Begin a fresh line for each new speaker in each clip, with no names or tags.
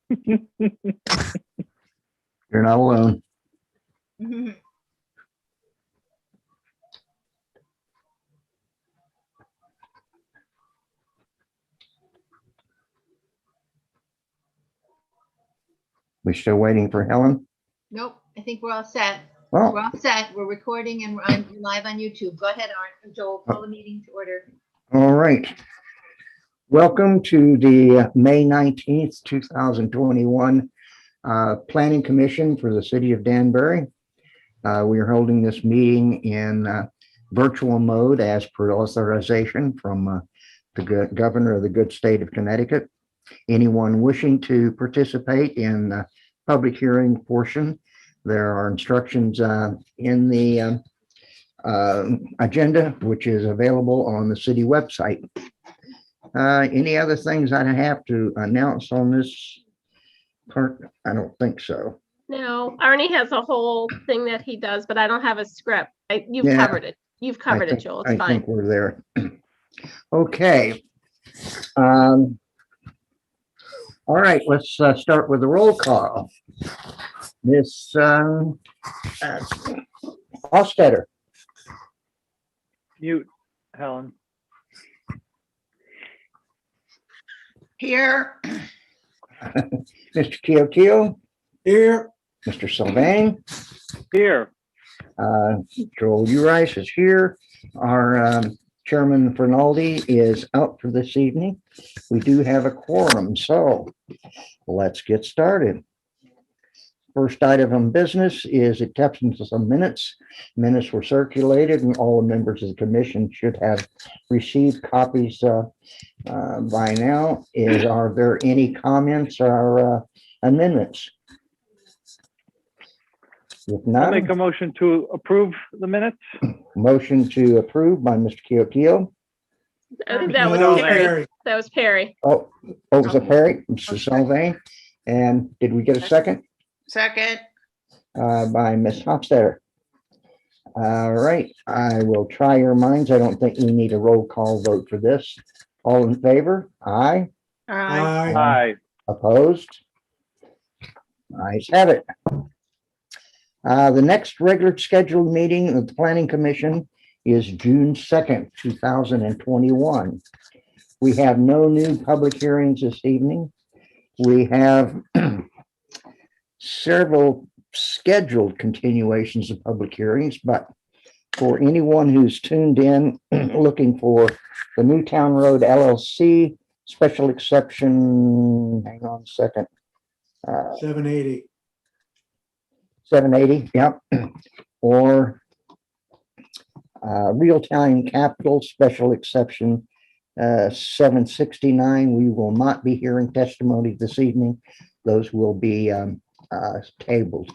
You're not alone. We still waiting for Helen?
Nope, I think we're all set. We're
Oh,
all set. We're recording and we're live on YouTube. Go ahead, Joel, call the meeting to order.
all right. Welcome to the May 19th, 2021 Planning Commission for the City of Danbury. We are holding this meeting in virtual mode as per authorization from the governor of the good state of Connecticut. Anyone wishing to participate in the public hearing portion, there are instructions in the agenda, which is available on the city website. Any other things I have to announce on this part? I don't think so.
No, Arnie has a whole thing that he does, but I don't have a script. You've
Yeah.
covered it. You've covered it, Joel. It's
I
fine.
think we're there. Okay. All right, let's start with the roll call. Miss Hostetter.
Mute, Helen.
Here.
Mr. Keo.
Here.
Mr. Sylvain.
Here.
Joel Urice is here. Our Chairman Fernaldi is out for this evening. We do have a quorum, so let's get started. First item of business is acceptance of some minutes. Minutes were circulated and all the members of the commission should have received copies by now. Are there any comments or amendments? If
I'll
not,
make a motion to approve the minutes.
motion to approve by Mr. Keo.
I think
No,
that was
that was
Perry.
Perry.
That was Perry.
Oh, was it Perry? Mr. Sylvain. And did we get a second?
Second.
By Ms. Hofstadter. All right, I will try your minds. I don't think we need a roll call vote for this. All in favor? Aye.
Aye.
Aye.
Opposed? Ayes have it. The next regular scheduled meeting of the Planning Commission is June 2nd, 2021. We have no new public hearings this evening. We have several scheduled continuations of public hearings, but for anyone who's tuned in looking for the Newtown Road LLC special exception, hang on a second.
780.
780, yep. Or Real Time Capital Special Exception 769. We will not be hearing testimony this evening. Those will be tabled.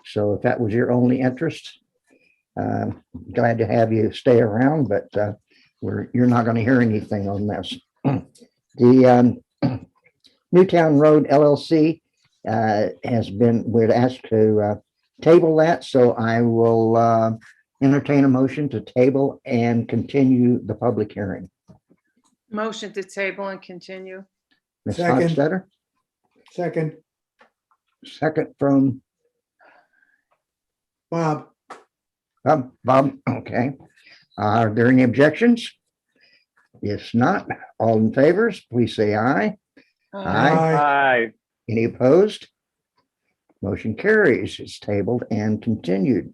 So if that was your only interest, glad to have you stay around, but you're not going to hear anything on this. The Newtown Road LLC we're asked to table that, so I will entertain a motion to table and continue the public hearing.
Motion to table and continue.
Ms.
Second.
Hofstadter,
Second,
second from
Bob.
Bob, okay. Are there any objections? If not, all in favors, please say aye. Aye.
Aye.
Any opposed? Motion carries. It's tabled and continued.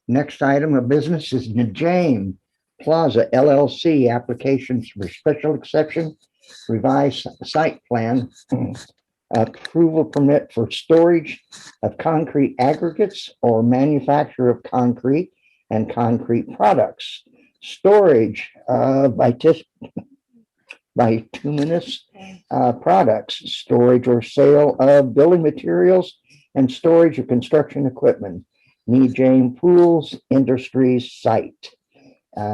Next item of business is Najame Plaza LLC applications for special exception, revised site plan, approval permit for storage of concrete aggregates or manufacture of concrete and concrete products, storage bituminous products, storage or sale of building materials, and storage of construction equipment. Najame Pools Industries site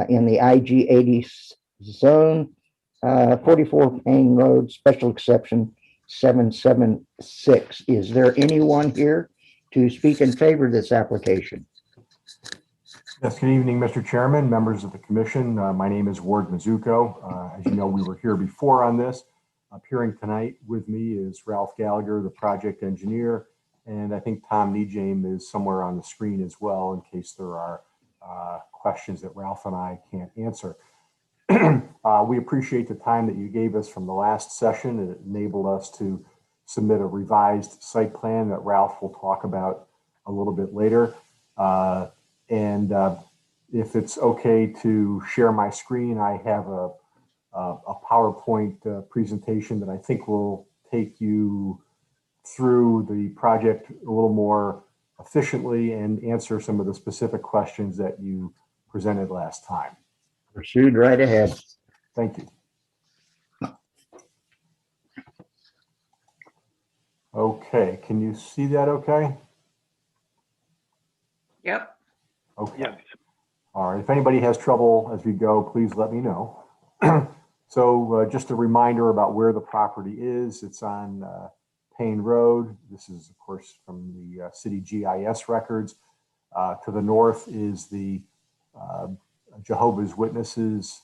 in the IG 80 zone, 44 Payne Road, special exception 776. Is there anyone here to speak in favor of this application?
Yes, good evening, Mr. Chairman, members of the commission. My name is Ward Mizuko. As you know, we were here before on this. Appearing tonight with me is Ralph Gallagher, the project engineer, and I think Tom Nejame is somewhere on the screen as well in case there are questions that Ralph and I can't answer. We appreciate the time that you gave us from the last session. It enabled us to submit a revised site plan that Ralph will talk about a little bit later. If it's okay to share my screen, I have a PowerPoint presentation that I think will take you through the project a little more efficiently and answer some of the specific questions that you presented last time.
Pursued right ahead.
Thank you. Okay, can you see that okay?
Yep.
Okay.
Yes.
All right, if anybody has trouble as we go, please let me know. So just a reminder about where the property is. It's on Payne Road. This is, of course, from the city GIS records. To the north is the Jehovah's Witnesses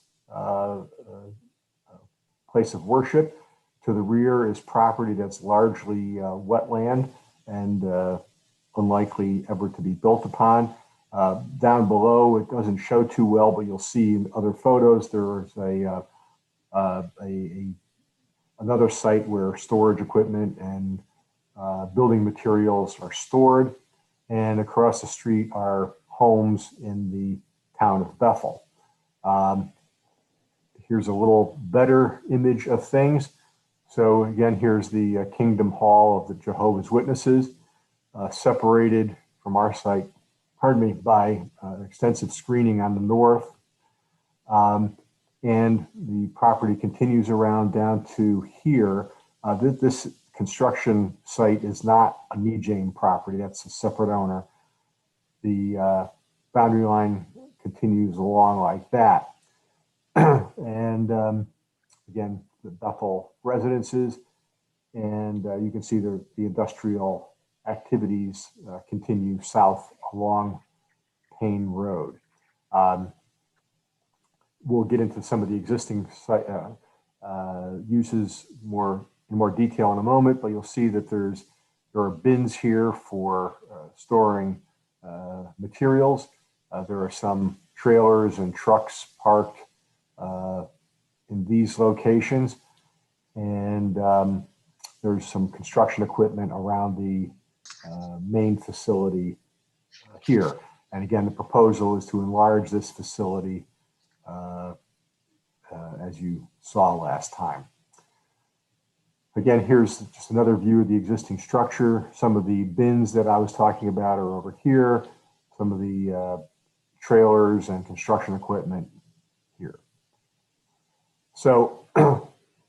place of worship. To the rear is property that's largely wetland and unlikely ever to be built upon. Down below, it doesn't show too well, but you'll see in other photos, there's another site where storage equipment and building materials are stored. And across the street are homes in the town of Bethel. Here's a little better image of things. So again, here's the Kingdom Hall of the Jehovah's Witnesses, separated from our site, by extensive screening on the north. And the property continues around down to here. This construction site is not a Nejame property, that's a separate owner. The boundary line continues along like that. And again, the Bethel residences, and you can see the industrial activities continue south along Payne Road. We'll get into some of the existing site, uses in more detail in a moment, but you'll see that there are bins here for storing materials. There are some trailers and trucks parked in these locations, and there's some construction equipment around the main facility here. And again, the proposal is to enlarge this facility as you saw last time. Again, here's just another view of the existing structure. Some of the bins that I was talking about are over here. Some of the trailers and construction equipment here. So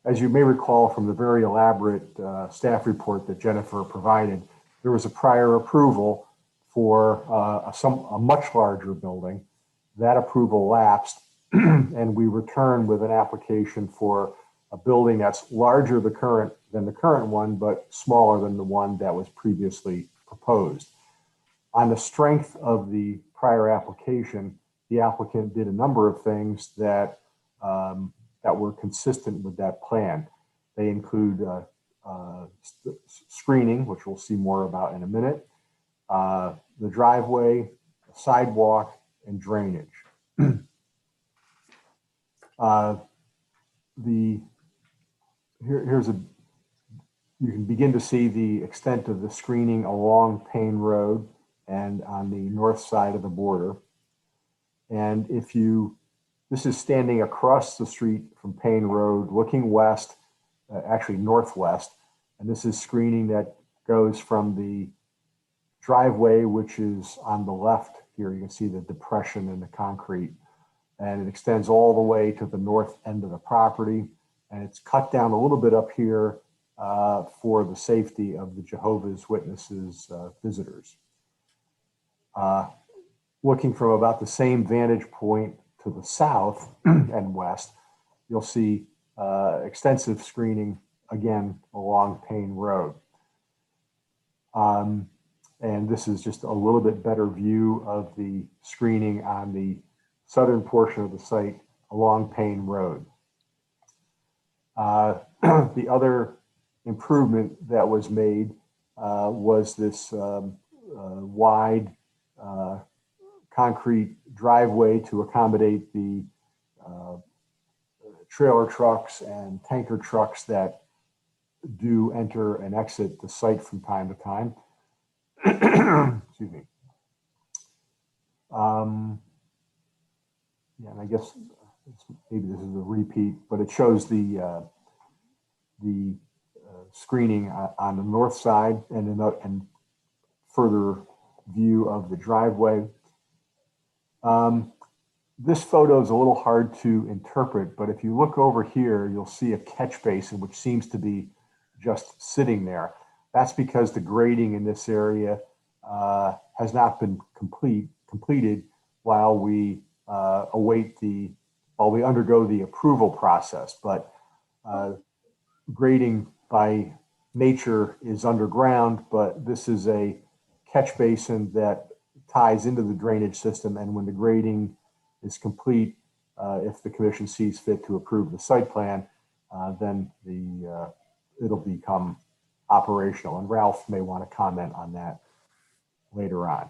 as you may recall from the very elaborate staff report that Jennifer provided, there was a prior approval for a much larger building. That approval lapsed, and we returned with an application for a building that's larger than the current one, but smaller than the one that was previously proposed. On the strength of the prior application, the applicant did a number of things that were consistent with that plan. They include screening, which we'll see more about in a minute, the driveway, the sidewalk, and drainage. You can begin to see the extent of the screening along Payne Road and on the north side of the border. And this is standing across the street from Payne Road, looking west, actually northwest. And this is screening that goes from the driveway, which is on the left here. You can see the depression in the concrete, and it extends all the way to the north end of the property. And it's cut down a little bit up here for the safety of the Jehovah's Witnesses visitors. Looking from about the same vantage point to the south and west, you'll see extensive screening again along Payne Road. And this is just a little bit better view of the screening on the southern portion of the site along Payne Road. The other improvement that was made was this wide concrete driveway to accommodate the trailer trucks and tanker trucks that do enter and exit the site from time to time. Excuse me. Yeah, and I guess maybe this is a repeat, but it shows the screening on the north side and further view of the driveway. This photo is a little hard to interpret, but if you look over here, you'll see a catch basin, which seems to be just sitting there. That's because the grading in this area has not been completed while we while we undergo the approval process. But grading by nature is underground, but this is a catch basin that ties into the drainage system. And when the grading is complete, if the commission sees fit to approve the site plan, then it'll become operational. And Ralph may want to comment on that later on.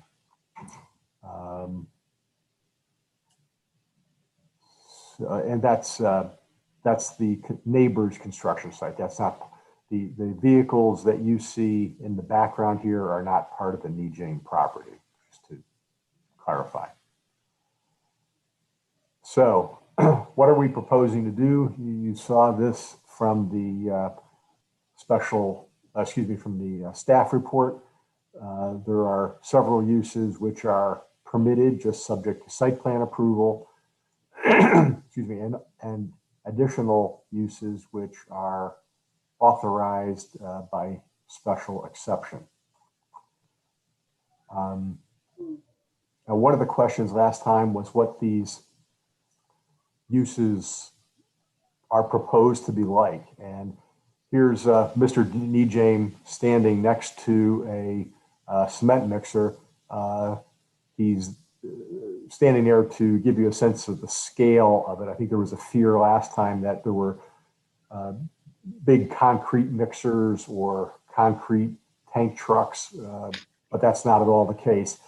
And that's the neighbor's construction site. That's not the vehicles that you see in the background here are not part of the Nejane property, just to clarify. So what are we proposing to do? You saw this from the from the staff report. There are several uses which are permitted, just subject to site plan approval. Excuse me, and additional uses which are authorized by special exception. Now, one of the questions last time was what these uses are proposed to be like. And here's Mr. Nejane standing next to a cement mixer. He's standing there to give you a sense of the scale of it. I think there was a fear last time that there were big concrete mixers or concrete tank trucks, but that's not at all the case.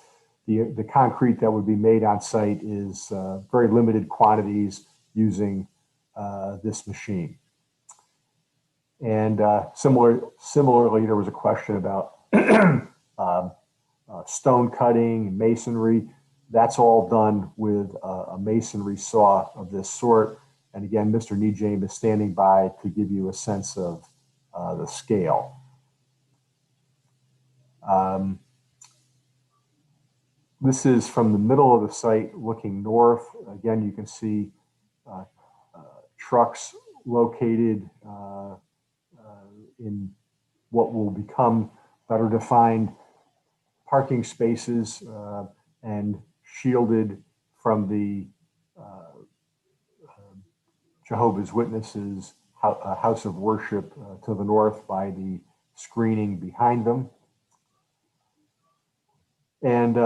The concrete that would be made on site is very limited quantities using this machine. And similarly, there was a question about stone cutting, masonry. That's all done with a masonry saw of this sort. And again, Mr. Nejane is standing by to give you a sense of the scale. This is from the middle of the site looking north. Again, you can see trucks located in what will become better defined parking spaces and shielded from the Jehovah's Witnesses house of worship to the north by the screening behind them. And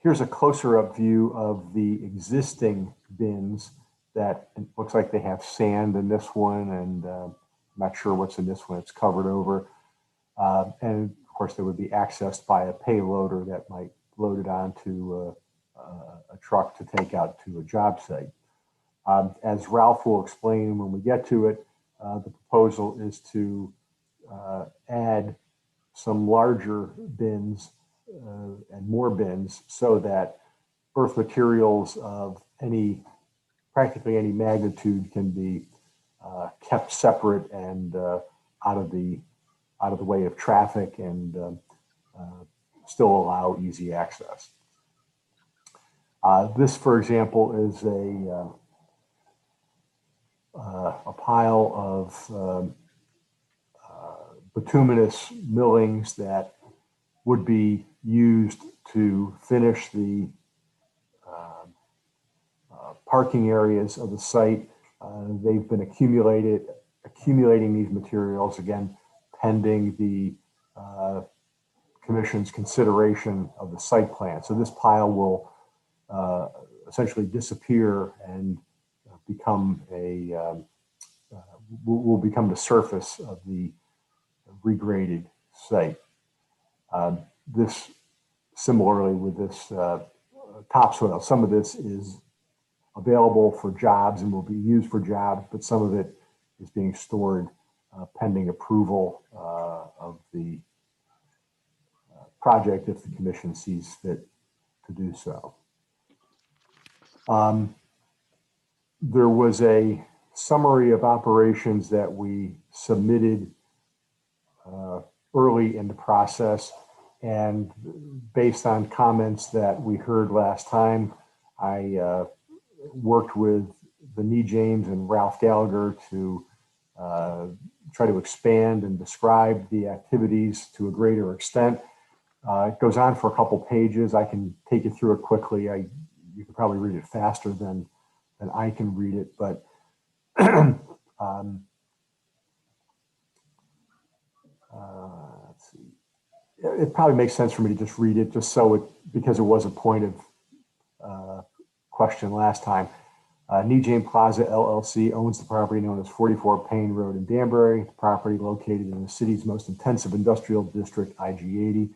here's a closer up view of the existing bins that it looks like they have sand in this one, and I'm not sure what's in this one. It's covered over. And of course, they would be accessed by a payloader that might load it onto a truck to take out to a job site. As Ralph will explain when we get to it, the proposal is to add some larger bins and more bins so that earth materials of practically any magnitude can be kept separate and out of the way of traffic and still allow easy access. This, for example, is a pile of bituminous millings that would be used to finish the parking areas of the site. They've been accumulating these materials, again, pending the commission's consideration of the site plan. So this pile will essentially disappear and become will become the surface of the regraded site. This, similarly with this topsoil, some of this is available for jobs and will be used for jobs, but some of it is being stored pending approval of the project if the commission sees fit to do so. There was a summary of operations that we submitted early in the process, and based on comments that we heard last time, I worked with the Nee James and Ralph Gallagher to try to expand and describe the activities to a greater extent. It goes on for a couple pages. I can take you through it quickly. You can probably read it faster than I can read it, but let's see. It probably makes sense for me to just read it, just so it, because it was a point of question last time. Nee James Plaza LLC owns the property known as 44 Payne Road in Danbury. The property located in the city's most intensive industrial district, IG-80,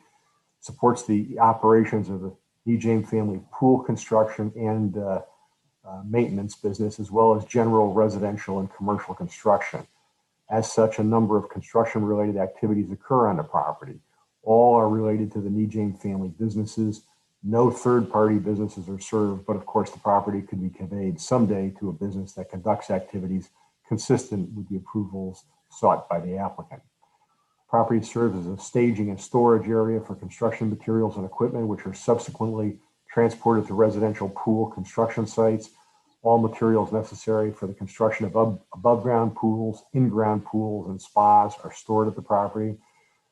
supports the operations of the Nee James family pool construction and maintenance business, as well as general residential and commercial construction. As such, a number of construction-related activities occur on the property. All are related to the Nee James family businesses. No third-party businesses are served, but of course the property could be conveyed someday to a business that conducts activities consistent with the approvals sought by the applicant. Property serves as a staging and storage area for construction materials and equipment, which are subsequently transported to residential pool construction sites. All materials necessary for the construction of above-ground pools, in-ground pools, and spas are stored at the property.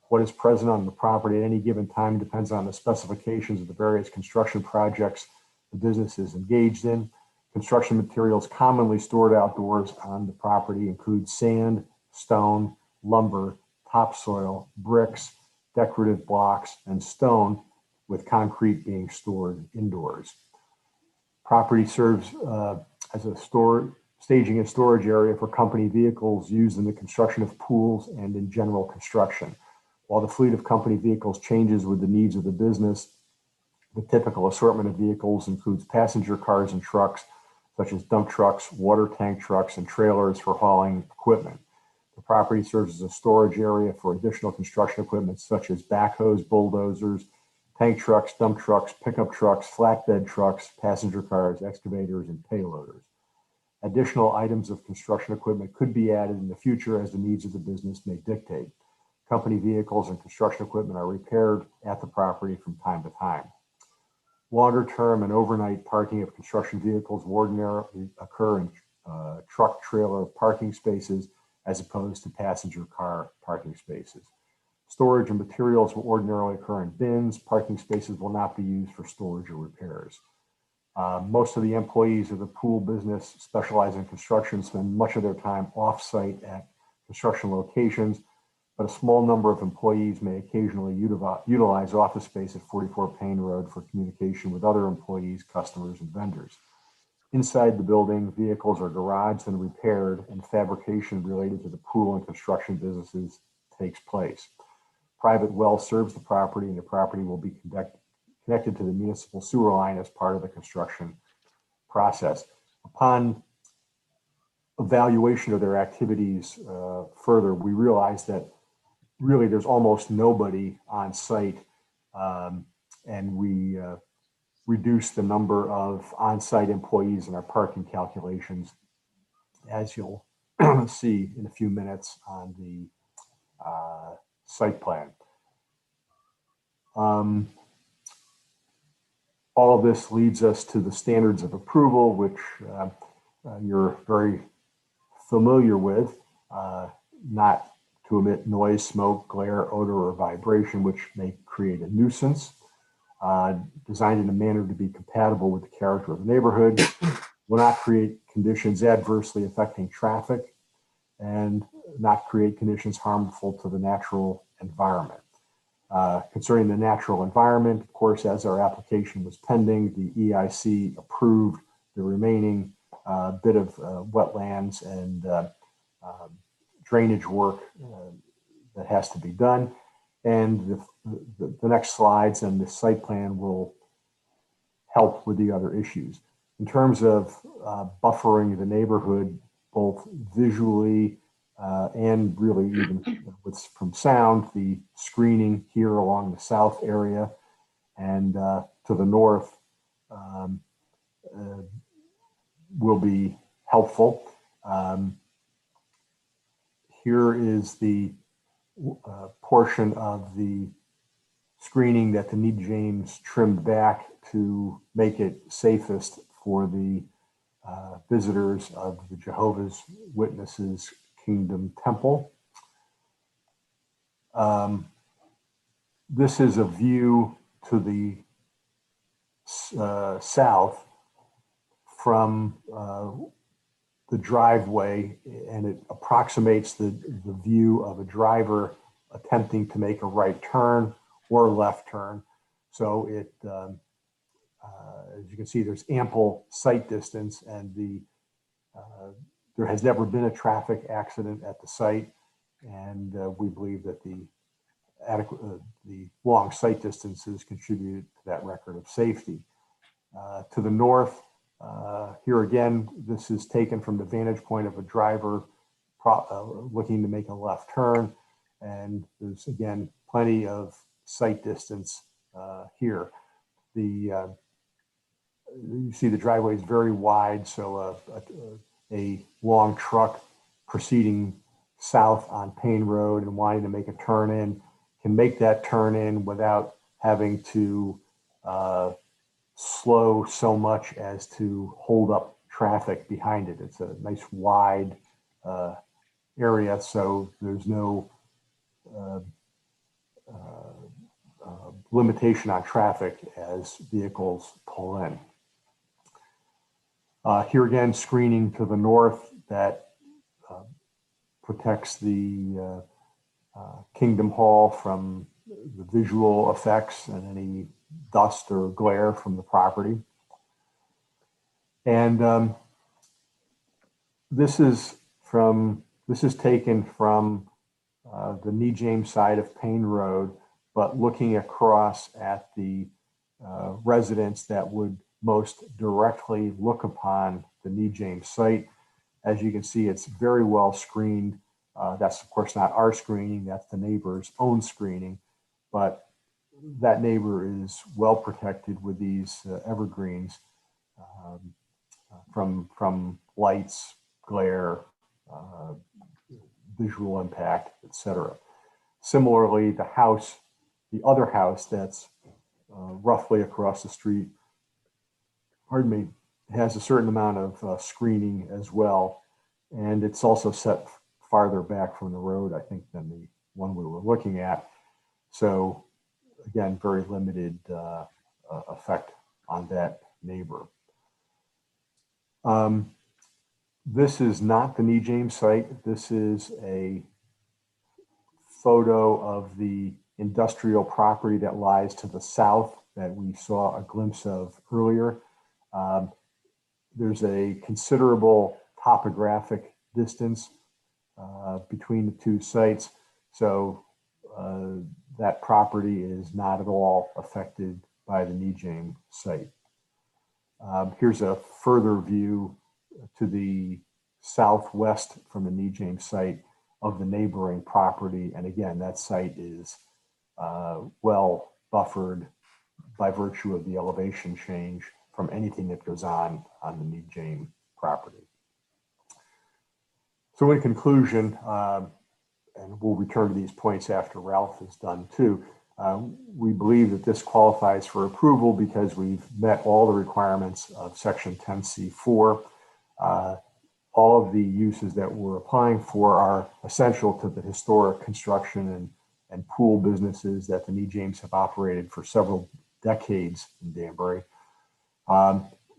What is present on the property at any given time depends on the specifications of the various construction projects the business is engaged in. Construction materials commonly stored outdoors on the property include sand, stone, lumber, topsoil, bricks, decorative blocks, and stone, with concrete being stored indoors. Property serves as a staging and storage area for company vehicles used in the construction of pools and in general construction. While the fleet of company vehicles changes with the needs of the business, the typical assortment of vehicles includes passenger cars and trucks, such as dump trucks, water tank trucks, and trailers for hauling equipment. The property serves as a storage area for additional construction equipment, such as backhoes, bulldozers, tank trucks, dump trucks, pickup trucks, flatbed trucks, passenger cars, excavators, and payloaders. Additional items of construction equipment could be added in the future as the needs of the business may dictate. Company vehicles and construction equipment are repaired at the property from time to time. Longer term and overnight parking of construction vehicles will ordinarily occur in truck trailer parking spaces as opposed to passenger car parking spaces. Storage and materials will ordinarily occur in bins. Parking spaces will not be used for storage or repairs. Most of the employees of the pool business specializing in construction spend much of their time off-site at construction locations, but a small number of employees may occasionally utilize office space at 44 Payne Road for communication with other employees, customers, and vendors. Inside the building, vehicles are garaged and repaired, and fabrication related to the pool and construction businesses takes place. Private well serves the property, and the property will be connected to the municipal sewer line as part of the construction process. Upon evaluation of their activities further, we realized that really there's almost nobody on site, and we reduced the number of on-site employees in our parking calculations, as you'll see in a few minutes on the site plan. All of this leads us to the standards of approval, which you're very familiar with, not to emit noise, smoke, glare, odor, or vibration, which may create a nuisance. Designed in a manner to be compatible with the character of the neighborhood, will not create conditions adversely affecting traffic, and not create conditions harmful to the natural environment. Concerning the natural environment, of course, as our application was pending, the EIC approved the remaining bit of wetlands and drainage work that has to be done. And the next slides and the site plan will help with the other issues. In terms of buffering the neighborhood, both visually and really even from sound, the screening here along the south area and to the north will be helpful. Here is the portion of the screening that the Need James trimmed back to make it safest for the visitors of the Jehovah's Witnesses Kingdom Temple. This is a view to the south from the driveway, and it approximates the view of a driver attempting to make a right turn or left turn. So it, as you can see, there's ample sight distance, and there has never been a traffic accident at the site, and we believe that the long sight distances contributed to that record of safety. To the north, here again, this is taken from the vantage point of a driver looking to make a left turn, and there's again plenty of sight distance here. You see the driveway is very wide, so a long truck proceeding south on Payne Road and wanting to make a turn in can make that turn in without having to slow so much as to hold up traffic behind it. It's a nice wide area, so there's no limitation on traffic as vehicles pull in. Here again, screening to the north that protects the Kingdom Hall from the visual effects and any dust or glare from the property. And this is taken from the Need James side of Payne Road, but looking across at the residents that would most directly look upon the Need James site. As you can see, it's very well screened. That's of course not our screening, that's the neighbor's own screening, but that neighbor is well protected with these evergreens from lights, glare, visual impact, etc. Similarly, the other house that's roughly across the street, has a certain amount of screening as well. And it's also set farther back from the road, I think, than the one we were looking at. So again, very limited effect on that neighbor. This is not the Need James site. This is a photo of the industrial property that lies to the south that we saw a glimpse of earlier. There's a considerable topographic distance between the two sites. So that property is not at all affected by the Need James site. Here's a further view to the southwest from the Need James site of the neighboring property. And again, that site is well buffered by virtue of the elevation change from anything that goes on the Need James property. So in conclusion, and we'll return to these points after Ralph is done too, we believe that this qualifies for approval because we've met all the requirements of Section 10C4. All of the uses that we're applying for are essential to the historic construction and pool businesses that the Need James have operated for several decades in Danbury.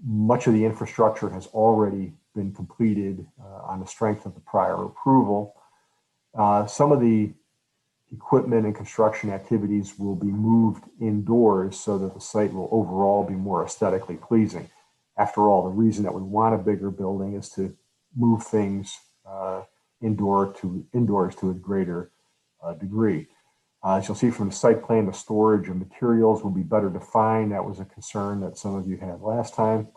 Much of the infrastructure has already been completed on the strength of the prior approval. Some of the equipment and construction activities will be moved indoors so that the site will overall be more aesthetically pleasing. After all, the reason that we want a bigger building is to move things indoors to a greater degree. As you'll see from the site plan, the storage of materials will be better defined. That was a concern that some of you had last time.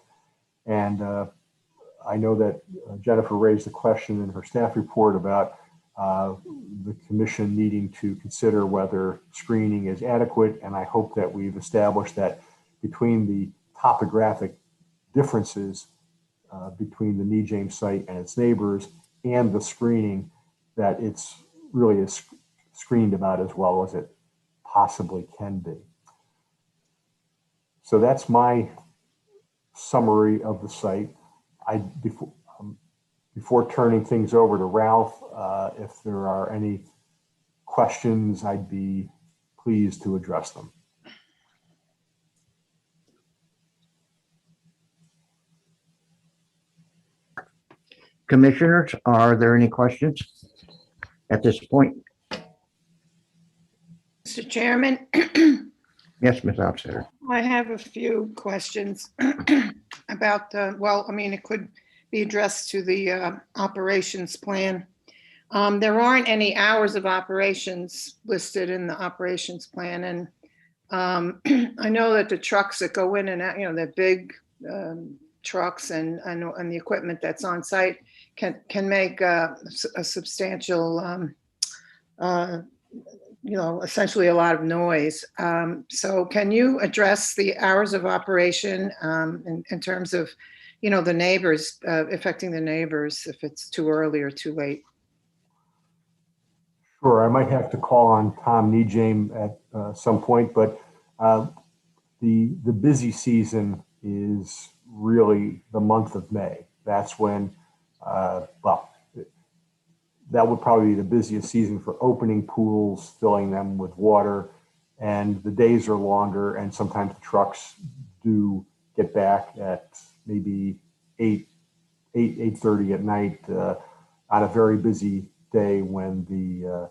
And I know that Jennifer raised a question in her staff report about the commission needing to consider whether screening is adequate. And I hope that we've established that between the topographic differences between the Knee James site and its neighbors and the screening, that it's really is screened about as well as it possibly can be. So that's my summary of the site. Before turning things over to Ralph, if there are any questions, I'd be pleased to address them.
Commissioners, are there any questions at this point?
Mr. Chairman,
Yes, Ms. Outsetter.
I have a few questions about, well, I mean, it could be addressed to the operations plan. There aren't any hours of operations listed in the operations plan. And I know that the trucks that go in and out, you know, the big trucks and the equipment that's on site can make a substantial, you know, essentially a lot of noise. So can you address the hours of operation in terms of, you know, the neighbors, affecting the neighbors if it's too early or too late?
Sure, I might have to call on Tom Nejame at some point, but the busy season is really the month of May. That's when, well, that would probably be the busiest season for opening pools, filling them with water, and the days are longer, and sometimes the trucks do get back at maybe 8:30 at night on a very busy day when the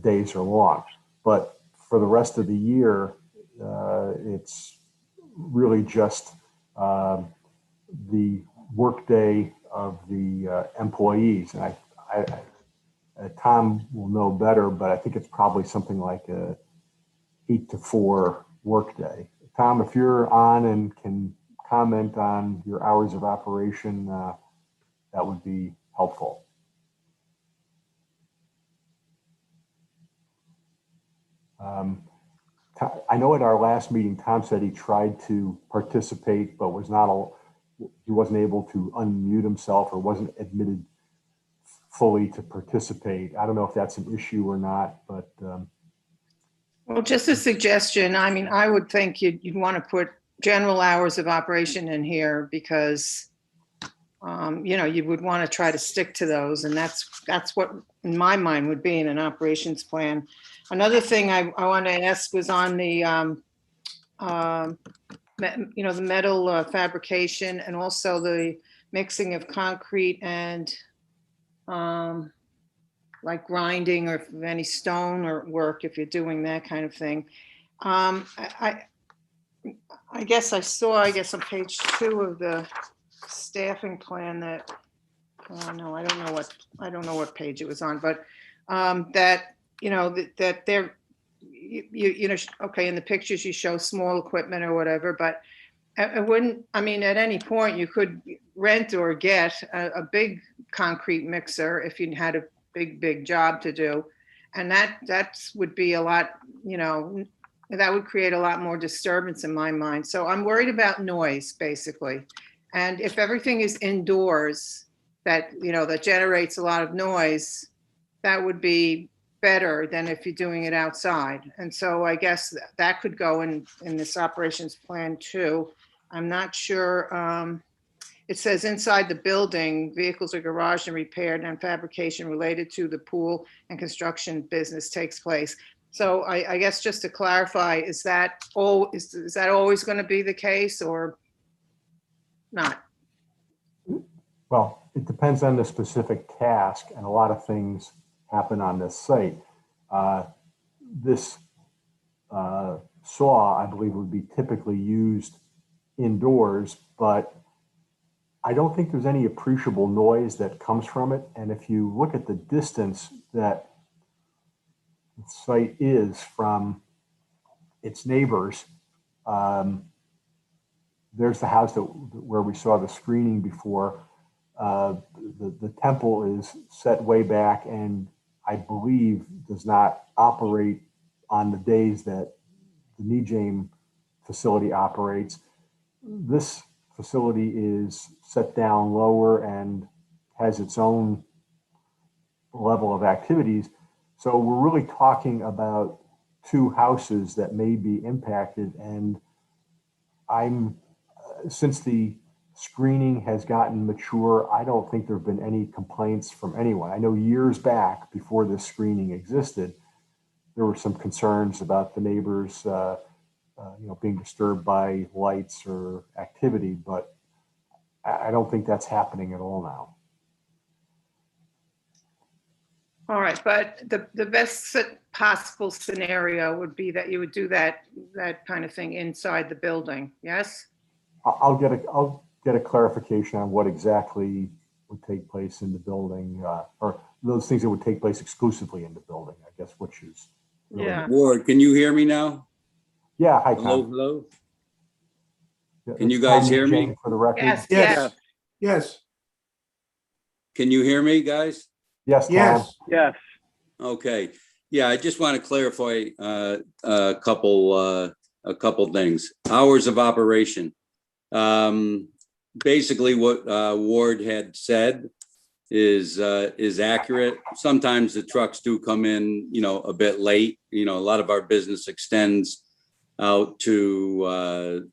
days are long. But for the rest of the year, it's really just the workday of the employees. And Tom will know better, but I think it's probably something like a 8 to 4 workday. Tom, if you're on and can comment on your hours of operation, that would be helpful. I know at our last meeting, Tom said he tried to participate, but he wasn't able to unmute himself or wasn't admitted fully to participate. I don't know if that's an issue or not, but.
Well, just a suggestion. I mean, I would think you'd want to put general hours of operation in here because, you know, you would want to try to stick to those. And that's what, in my mind, would be in an operations plan. Another thing I want to ask was on the, you know, the metal fabrication and also the mixing of concrete and like grinding or any stone or work if you're doing that kind of thing. I guess I saw, on page 2 of the staffing plan that, no, I don't know what page it was on, but that, you know, that they're, you know, okay, in the pictures you show small equipment or whatever, but it wouldn't, I mean, at any point you could rent or get a big concrete mixer if you had a big job to do. And that would be a lot, you know, that would create a lot more disturbance in my mind. So I'm worried about noise, basically. And if everything is indoors, that, you know, that generates a lot of noise, that would be better than if you're doing it outside. And so I guess that could go in this operations plan too. I'm not sure. It says inside the building, vehicles are garaged and repaired and fabrication related to the pool and construction business takes place. So I guess just to clarify, is that always going to be the case or not?
Well, it depends on the specific task, and a lot of things happen on this site. This saw, I believe, would be typically used indoors, but I don't think there's any appreciable noise that comes from it. And if you look at the distance that the site is from its neighbors, there's the house where we saw the screening before. The temple is set way back and I believe does not operate on the days that the NEJAM facility operates. This facility is set down lower and has its own level of activities. So we're really talking about two houses that may be impacted. And since the screening has gotten mature, I don't think there have been any complaints from anyone. I know years back, before this screening existed, there were some concerns about the neighbors being disturbed by lights or activity, but I don't think that's happening at all now.
All right, but the best possible scenario would be that you would do that kind of thing inside the building, yes?
I'll get a clarification on what exactly would take place in the building, or those things that would take place exclusively in the building, I guess, which is. Really,
Yeah.
Ward, can you hear me now?
yeah, hi,
Hello,
Tom.
hello?
Yeah,
Can you
it's
guys
Tom
hear me?
Jane For the record.
Yes,
Yes.
yes.
Yes,
Can you hear me, guys?
Yes, Tom.
yes.
Yes,
Okay. Yeah, I just want to clarify a couple things. Hours of operation. Basically, what Ward had said is accurate. Sometimes the trucks do come in, a bit late. A lot of our business extends out to,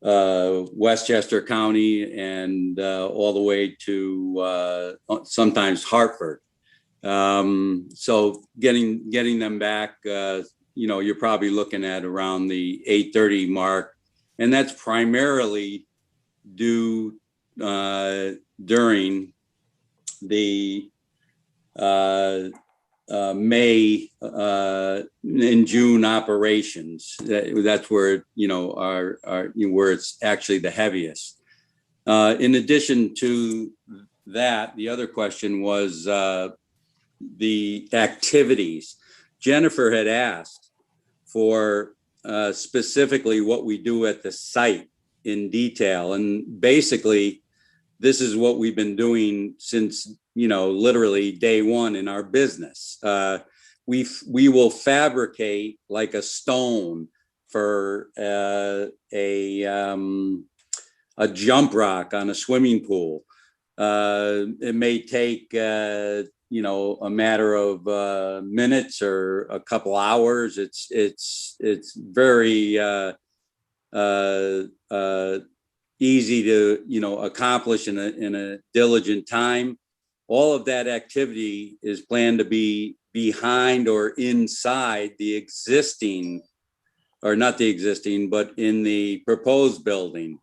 Westchester County and all the way to sometimes Hartford. So getting them back, you're probably looking at around the 8:30 mark, and that's primarily due during the May and June operations. That's where where it's actually the heaviest. In addition to that, the other question was the activities. Jennifer had asked for specifically what we do at the site in detail, and basically this is what we've been doing since literally day one in our business. We will fabricate like a stone for a jump rock on a swimming pool. It may take a matter of minutes or a couple hours. It's very easy to accomplish in a diligent time. All of that activity is planned to be behind or inside the existing, or not the existing, but in the proposed building,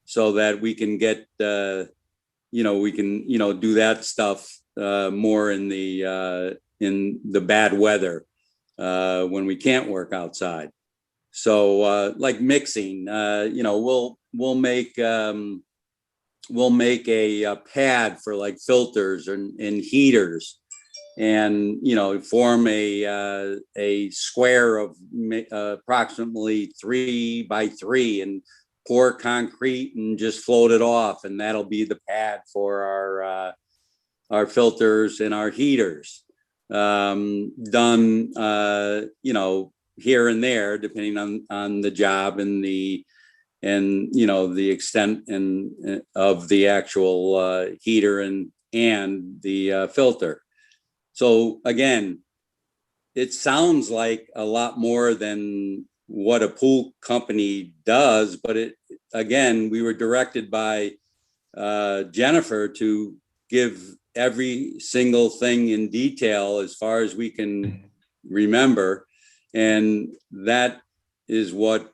so that we can get we can do that stuff more in the bad weather when we can't work outside. So like mixing, we'll make a pad for like filters and heaters, and form a square of approximately 3 by 3 and pour concrete and just float it off, and that'll be the pad for our filters and our heaters. Done here and there, depending on the job and the extent of the actual heater and the filter. So again, it sounds like a lot more than what a pool company does, but we were directed by Jennifer to give every single thing in detail as far as we can remember, and that is what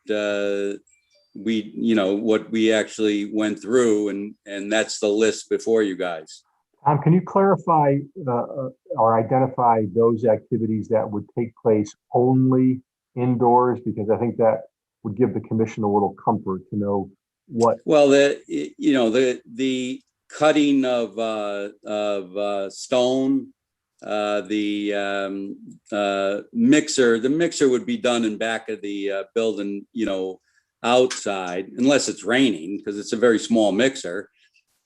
we actually went through, and that's the list before you guys.
Can you clarify or identify those activities that would take place only indoors? Because I think that would give the commission a little comfort to know what,
Well, the cutting of stone, the mixer would be done in back of the building, outside, unless it's raining, because it's a very small mixer.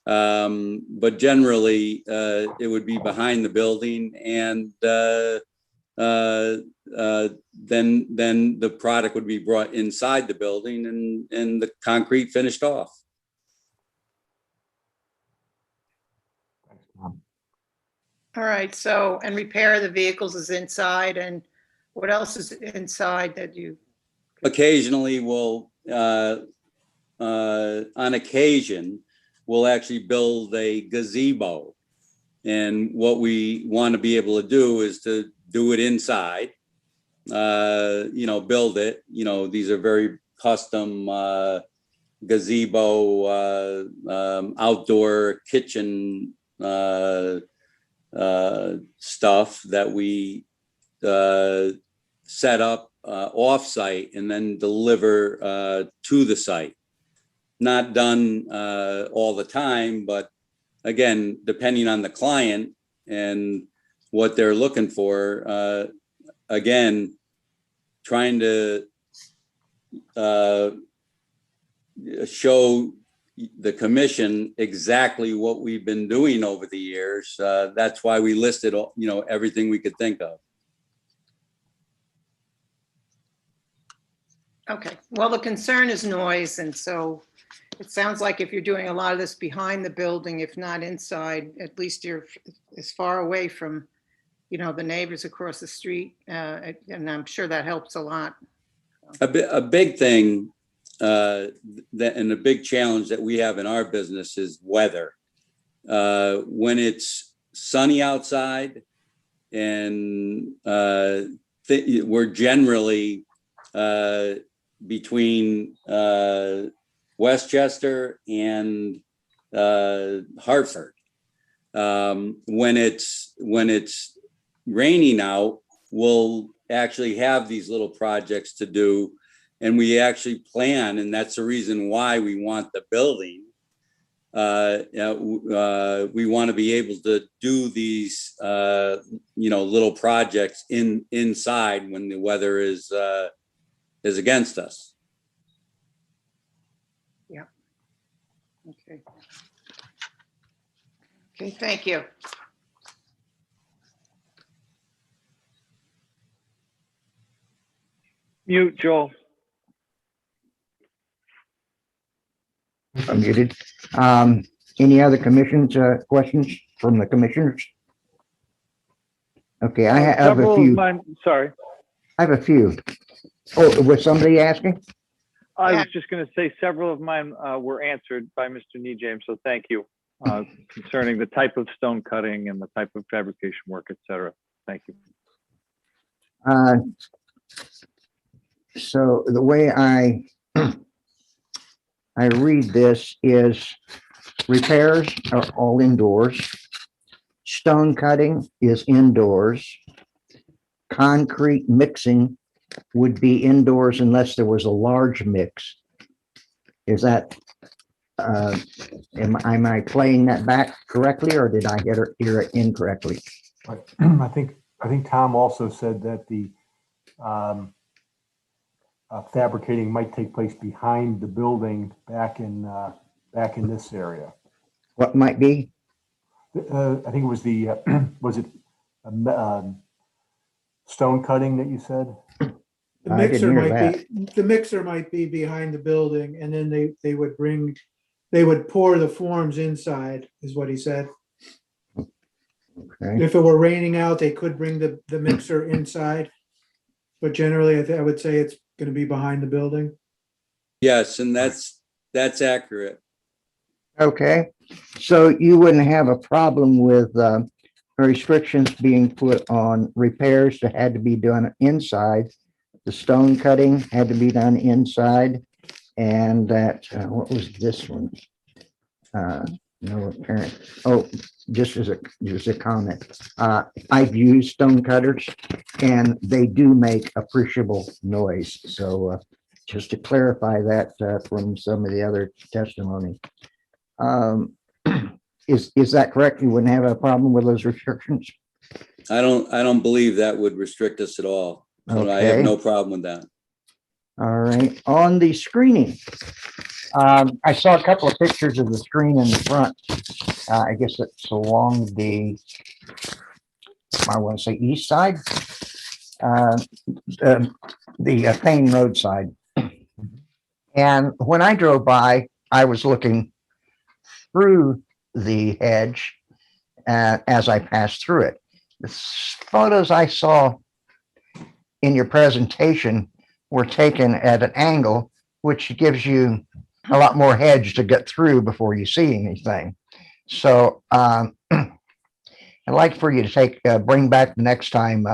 But generally, it would be behind the building, and then the product would be brought inside the building and the concrete finished off.
thanks, Tom.
All right, so, and repair the vehicles is inside, and what else is inside that you,
Occasionally, on occasion, we'll actually build a gazebo. And what we want to be able to do is to do it inside, build it. These are very custom gazebo, outdoor kitchen stuff that we set up off-site and then deliver to the site. Not done all the time, but again, depending on the client and what they're looking for, again, trying to show the commission exactly what we've been doing over the years. That's why we listed, everything we could think of.
okay, well, the concern is noise, and so it sounds like if you're doing a lot of this behind the building, if not inside, at least you're as far away from, the neighbors across the street, and I'm sure that helps a lot.
A big thing and a big challenge that we have in our business is weather. When it's sunny outside, and we're generally between Westchester and Hartford. When it's raining out, we'll actually have these little projects to do, and we actually plan, and that's the reason why we want the building. We want to be able to do these, little projects inside when the weather is against us.
Okay. Okay, thank you.
Mute, Joel.
Unmuted. Any other commissions, questions from the commissioners? Okay, I have
Several
a
of
few.
mine, sorry.
I have a few. Oh, was somebody asking?
I
Yeah.
was just going to say several of mine were answered by Mr. Nejames, so thank you, concerning the type of stone cutting and the type of fabrication work, et cetera. Thank you.
So the way I read this is repairs are all indoors. Stone cutting is indoors. Concrete mixing would be indoors unless there was a large mix. Is that, am I playing that back correctly, or did I hear it incorrectly?
But I think Tom also said that the fabricating might take place behind the building back in this area.
What might be?
I think it was was it stone cutting that you said?
The
I didn't hear
the mixer might be behind the building, and then they would pour the forms inside, is what he said.
Okay.
If it were raining out, they could bring the mixer inside. But generally, I would say it's gonna be behind the building.
Yes, and that's accurate.
Okay, so you wouldn't have a problem with restrictions being put on repairs that had to be done inside. The stone cutting had to be done inside, and that, what was this one? No apparent, oh, just as a comment. I've used stone cutters and they do make appreciable noise. So just to clarify that from some of the other testimony. Is that correct? You wouldn't have a problem with those restrictions?
I don't believe that would restrict us at all. So I have
Okay.
no problem with that.
All right, on the screening, I saw a couple of pictures of the screen in the front. I guess it's along the, I want to say east side, the Thane Road side. And when I drove by, I was looking through the hedge as I passed through it. The photos I saw in your presentation were taken at an angle, which gives you a lot more hedge to get through before you see anything. So I'd like for you to bring back the next time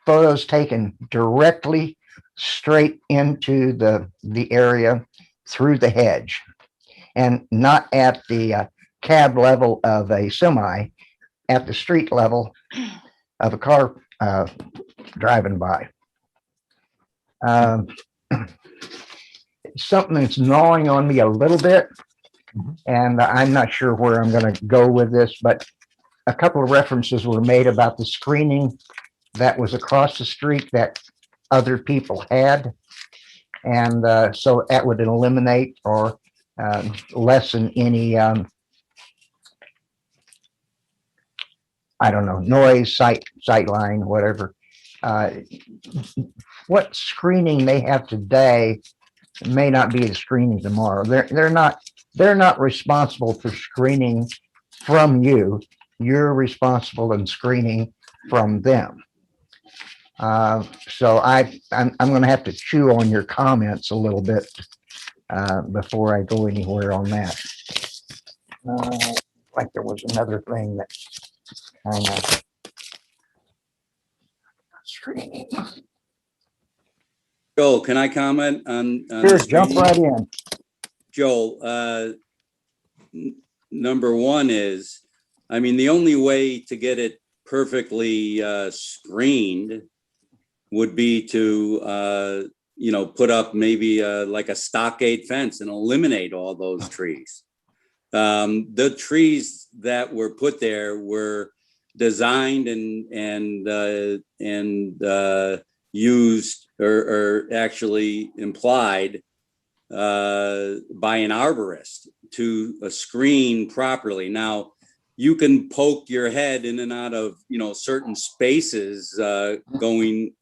photos taken directly straight into the area through the hedge, and not at the cab level of a semi, at the street level of a car driving by. Something that's gnawing on me a little bit, and I'm not sure where I'm going to go with this, but a couple of references were made about the screening that was across the street that other people had. And so that would eliminate or lessen any, I don't know, noise, sight line, whatever. What screening they have today may not be the screening tomorrow. They're not responsible for screening from you. You're responsible in screening from them. So I'm going to have to chew on your comments a little bit before I go anywhere on that. Like there was another thing that kind of screening.
Joel, can I comment on?
Sure,
the
jump
screening?
right in.
Joel, number one is, I mean, the only way to get it perfectly screened would be to, put up maybe like a stockade fence and eliminate all those trees. The trees that were put there were designed and used or actually implied by an arborist to screen properly. Now, you can poke your head in and out of, certain spaces going,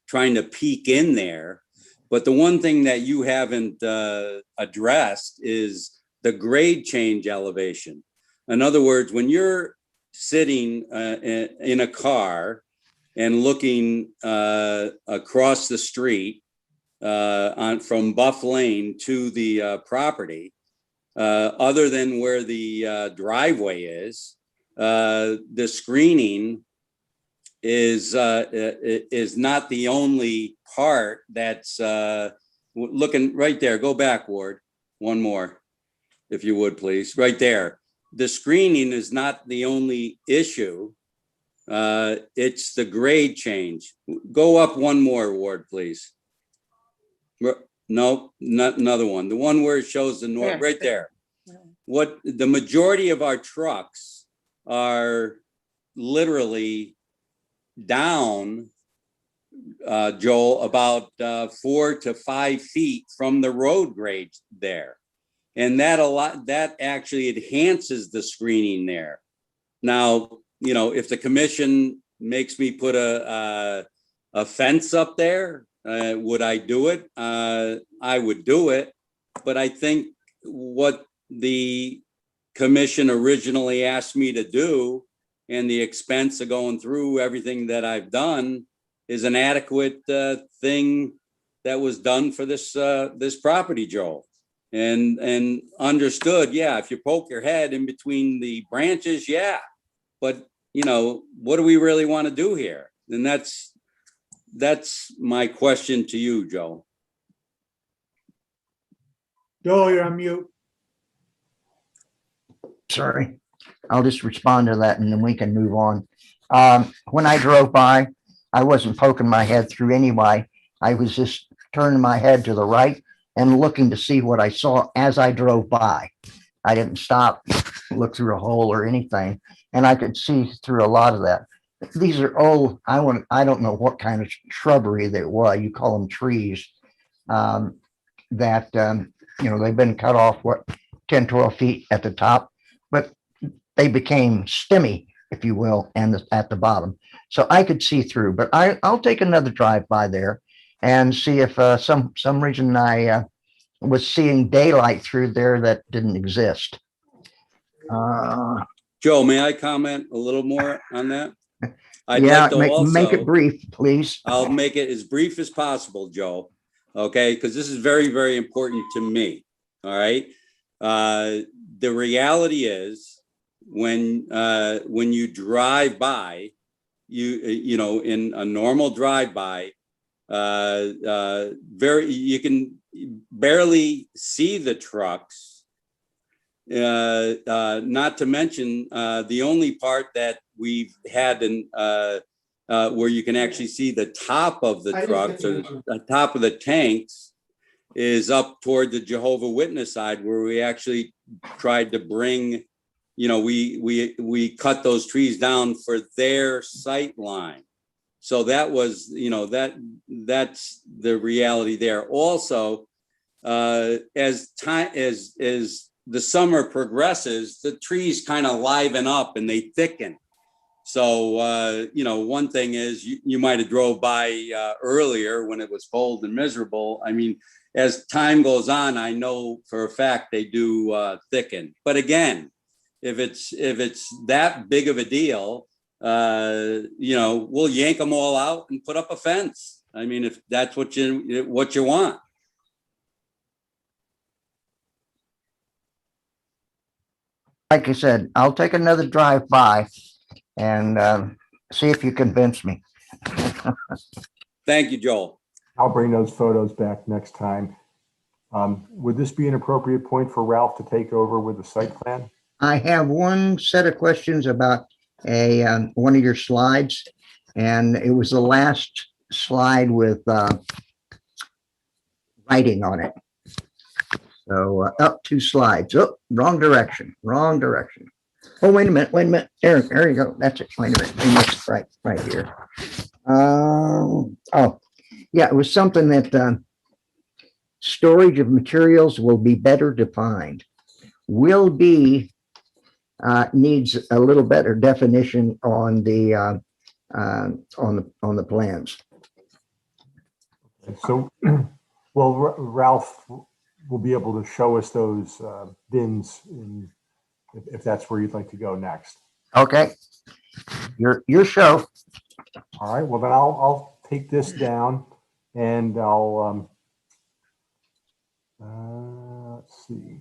trying to peek in there. But the one thing that you haven't addressed is the grade change elevation. In other words, when you're sitting in a car and looking across the street from Buff Lane to the property, other than where the driveway is, the screening is not the only part that's looking right there. Go back, Ward, one more, if you would, please. Right there. The screening is not the only issue. It's the grade change. Go up one more, Ward, please. No, not another one. The one where it shows the north, right there. What the majority of our trucks are literally down, Joel, about 4 to 5 feet from the road grade there. And that actually enhances the screening there. Now, if the commission makes me put a fence up there, would I do it? I would do it. But I think what the commission originally asked me to do and the expense of going through everything that I've done is an adequate thing that was done for this property, Joel. And understood, yeah, if you poke your head in between the branches, yeah. But, what do we really want to do here? And that's my question to you, Joe.
Joel, you're on mute.
Sorry, I'll just respond to that and then we can move on. When I drove by, I wasn't poking my head through anyway. I was just turning my head to the right and looking to see what I saw as I drove by. I didn't stop, look through a hole or anything, and I could see through a lot of that. These are old, I don't know what kind of shrubbery they were. You call them trees. That, they've been cut off, 10, 12 feet at the top, but they became stemmy, if you will, and at the bottom. So I could see through, but I'll take another drive by there and see if some reason I was seeing daylight through there that didn't exist.
Joe, may I comment a little more on that? I'd
Yeah,
like to
make it
also,
brief, please.
I'll make it as brief as possible, Joe. Okay, because this is very, very important to me. All right. The reality is when you drive by, in a normal drive-by, you can barely see the trucks. Not to mention the only part that we've had where you can actually see the top of the trucks or the top of the tanks is up toward the Jehovah Witness side, where we actually tried to bring, we cut those trees down for their sight line. So that was, that's the reality there. Also, as the summer progresses, the trees kind of liven up and they thicken. So, one thing is you might have drove by earlier when it was cold and miserable. I mean, as time goes on, I know for a fact they do thicken. But again, if it's that big of a deal, we'll yank them all out and put up a fence. I mean, if that's what you want.
Like I said, I'll take another drive by and see if you convince me.
Thank you, Joel.
I'll bring those photos back next time. Would this be an appropriate point for Ralph to take over with the site plan?
I have one set of questions about one of your slides, and it was the last slide with writing on it. So up 2 slides. Oh, wrong direction. Oh, wait a minute. There you go. That's it. Wait a minute. I missed right here. Yeah, it was something that storage of materials will be better defined. Will be needs a little better definition on the plans.
So, well, Ralph will be able to show us those bins if that's where you'd like to go next.
Okay, your show.
All right. Well, then I'll take this down and I'll let's see.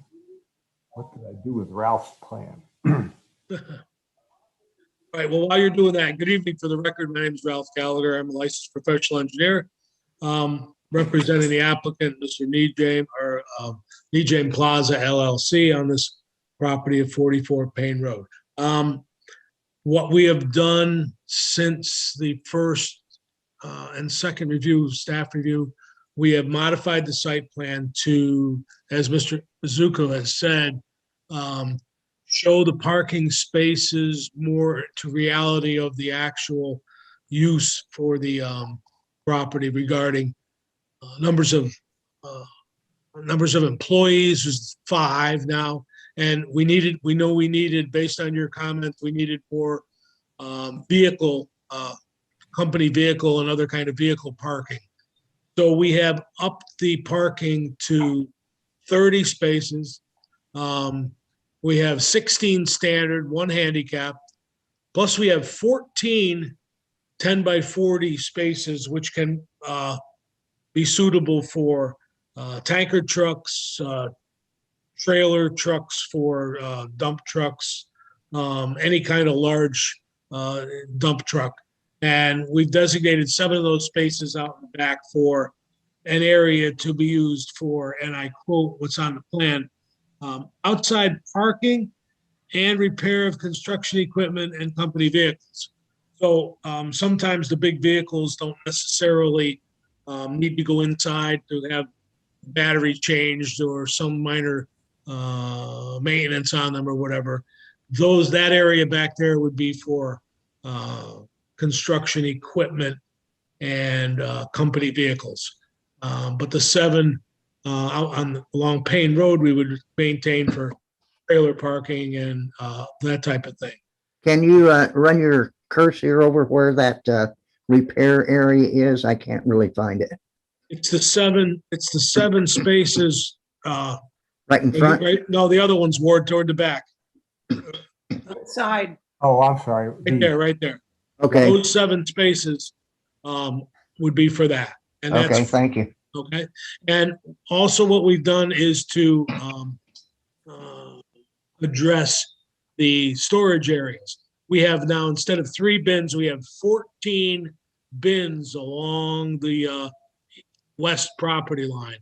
What did I do with Ralph's plan?
All right, well, while you're doing that, good evening. For the record, my name is Ralph Gallagher. I'm a licensed professional engineer representing the applicant, Mr. Nejame Plaza LLC on this property at 44 Payne Road. What we have done since the first and second review, staff review, we have modified the site plan to, as Mr. Mizuko has said, show the parking spaces more to reality of the actual use for the property regarding numbers of employees was 5 now, and we know we needed, based on your comments, we needed more vehicle, company vehicle and other kind of vehicle parking. So we have upped the parking to 30 spaces. We have 16 standard, 1 handicap, plus we have 14 10 by 40 spaces, which can be suitable for tanker trucks, trailer trucks for dump trucks, any kind of large dump truck. And we've designated 7 of those spaces out in the back for an area to be used for, and I quote what's on the plan, outside parking and repair of construction equipment and company vehicles. So sometimes the big vehicles don't necessarily need to go inside to have battery changed or some minor maintenance on them or whatever, that area back there would be for construction equipment and company vehicles. But the 7 out along Payne Road, we would maintain for trailer parking and that type of thing.
Can you run your cursor over where that repair area is? I can't really find it.
It's the 7 spaces.
Right in front?
Right, no, the other one's Ward toward the back.
Side,
Oh, I'm sorry.
Right there.
Okay,
Those 7 spaces would be for that. And
okay,
that's,
thank you.
okay. And also what we've done is to address the storage areas. We have now, instead of 3 bins, we have 14 bins along the west property line.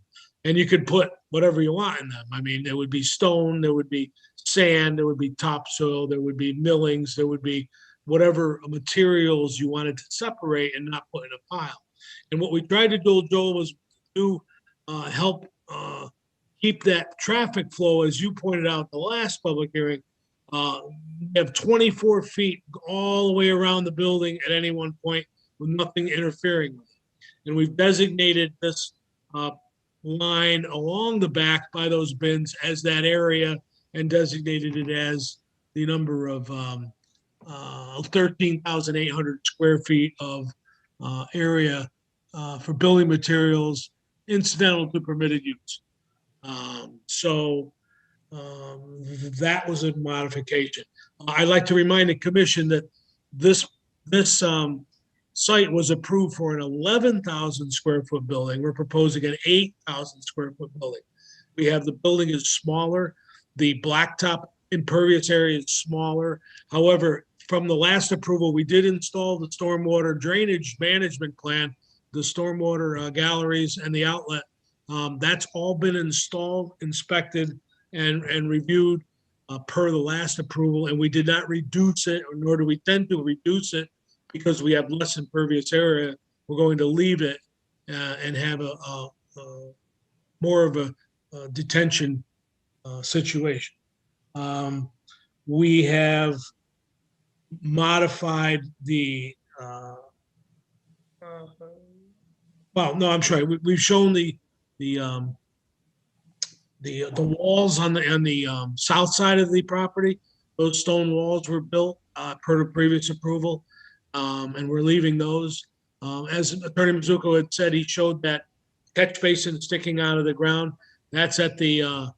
And you could put whatever you want in them. I mean, there would be stone, there would be sand, there would be topsoil, there would be millings, there would be whatever materials you wanted to separate and not put in a pile. And what we tried to do, Joel, was to help keep that traffic flow, as you pointed out the last public hearing. We have 24 feet all the way around the building at any one point with nothing interfering with it. And we've designated this line along the back by those bins as that area and designated it as the number of 13,800 square feet of area for building materials incidental to permitted use. That was a modification. I'd like to remind the commission that this site was approved for an 11,000 square foot building. We're proposing an 8,000 square foot building. We have the building is smaller. The blacktop impervious area is smaller. However, from the last approval, we did install the stormwater drainage management plan, the stormwater galleries and the outlet. That's all been installed, inspected, and reviewed per the last approval. And we did not reduce it, or nor do we tend to reduce it, because we have less impervious area. We're going to leave it and have a more of a detention situation. We have modified the, well, no, I'm sorry. We've shown the walls on the south side of the property. Those stone walls were built per the previous approval, and we're leaving those. As Attorney Mizuko had said, he showed that catch basin sticking out of the ground. That's at the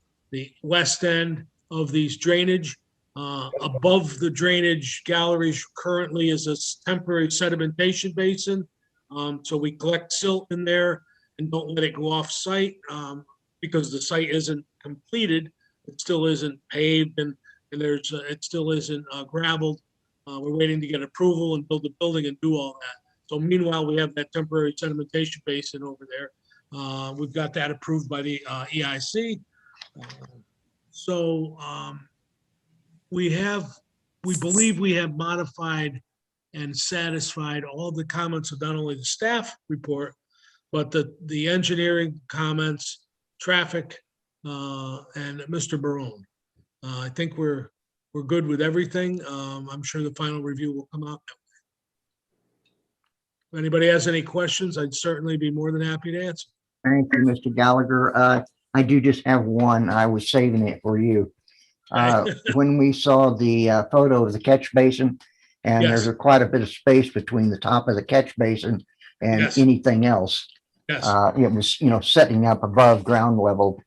west end of these drainage. Above the drainage galleries currently is a temporary sedimentation basin. So we collect silt in there and don't let it go off site because the site isn't completed. It still isn't paved and there's it still isn't gravelled. We're waiting to get approval and build the building and do all that. So meanwhile, we have that temporary sedimentation basin over there. We've got that approved by the EIC. We believe we have modified and satisfied all the comments of not only the staff report, but the engineering comments, traffic, and Mr. Barone. I think we're good with everything. I'm sure the final review will come out that way. If anybody has any questions, I'd certainly be more than happy to answer.
Thank you, Mr. Gallagher. I do just have one. I was saving it for you. When we saw the photo of the catch basin, and
Yes.
there's quite a bit of space between the top of the catch basin and
Yes.
anything else.
Yes.
It was, setting up above ground level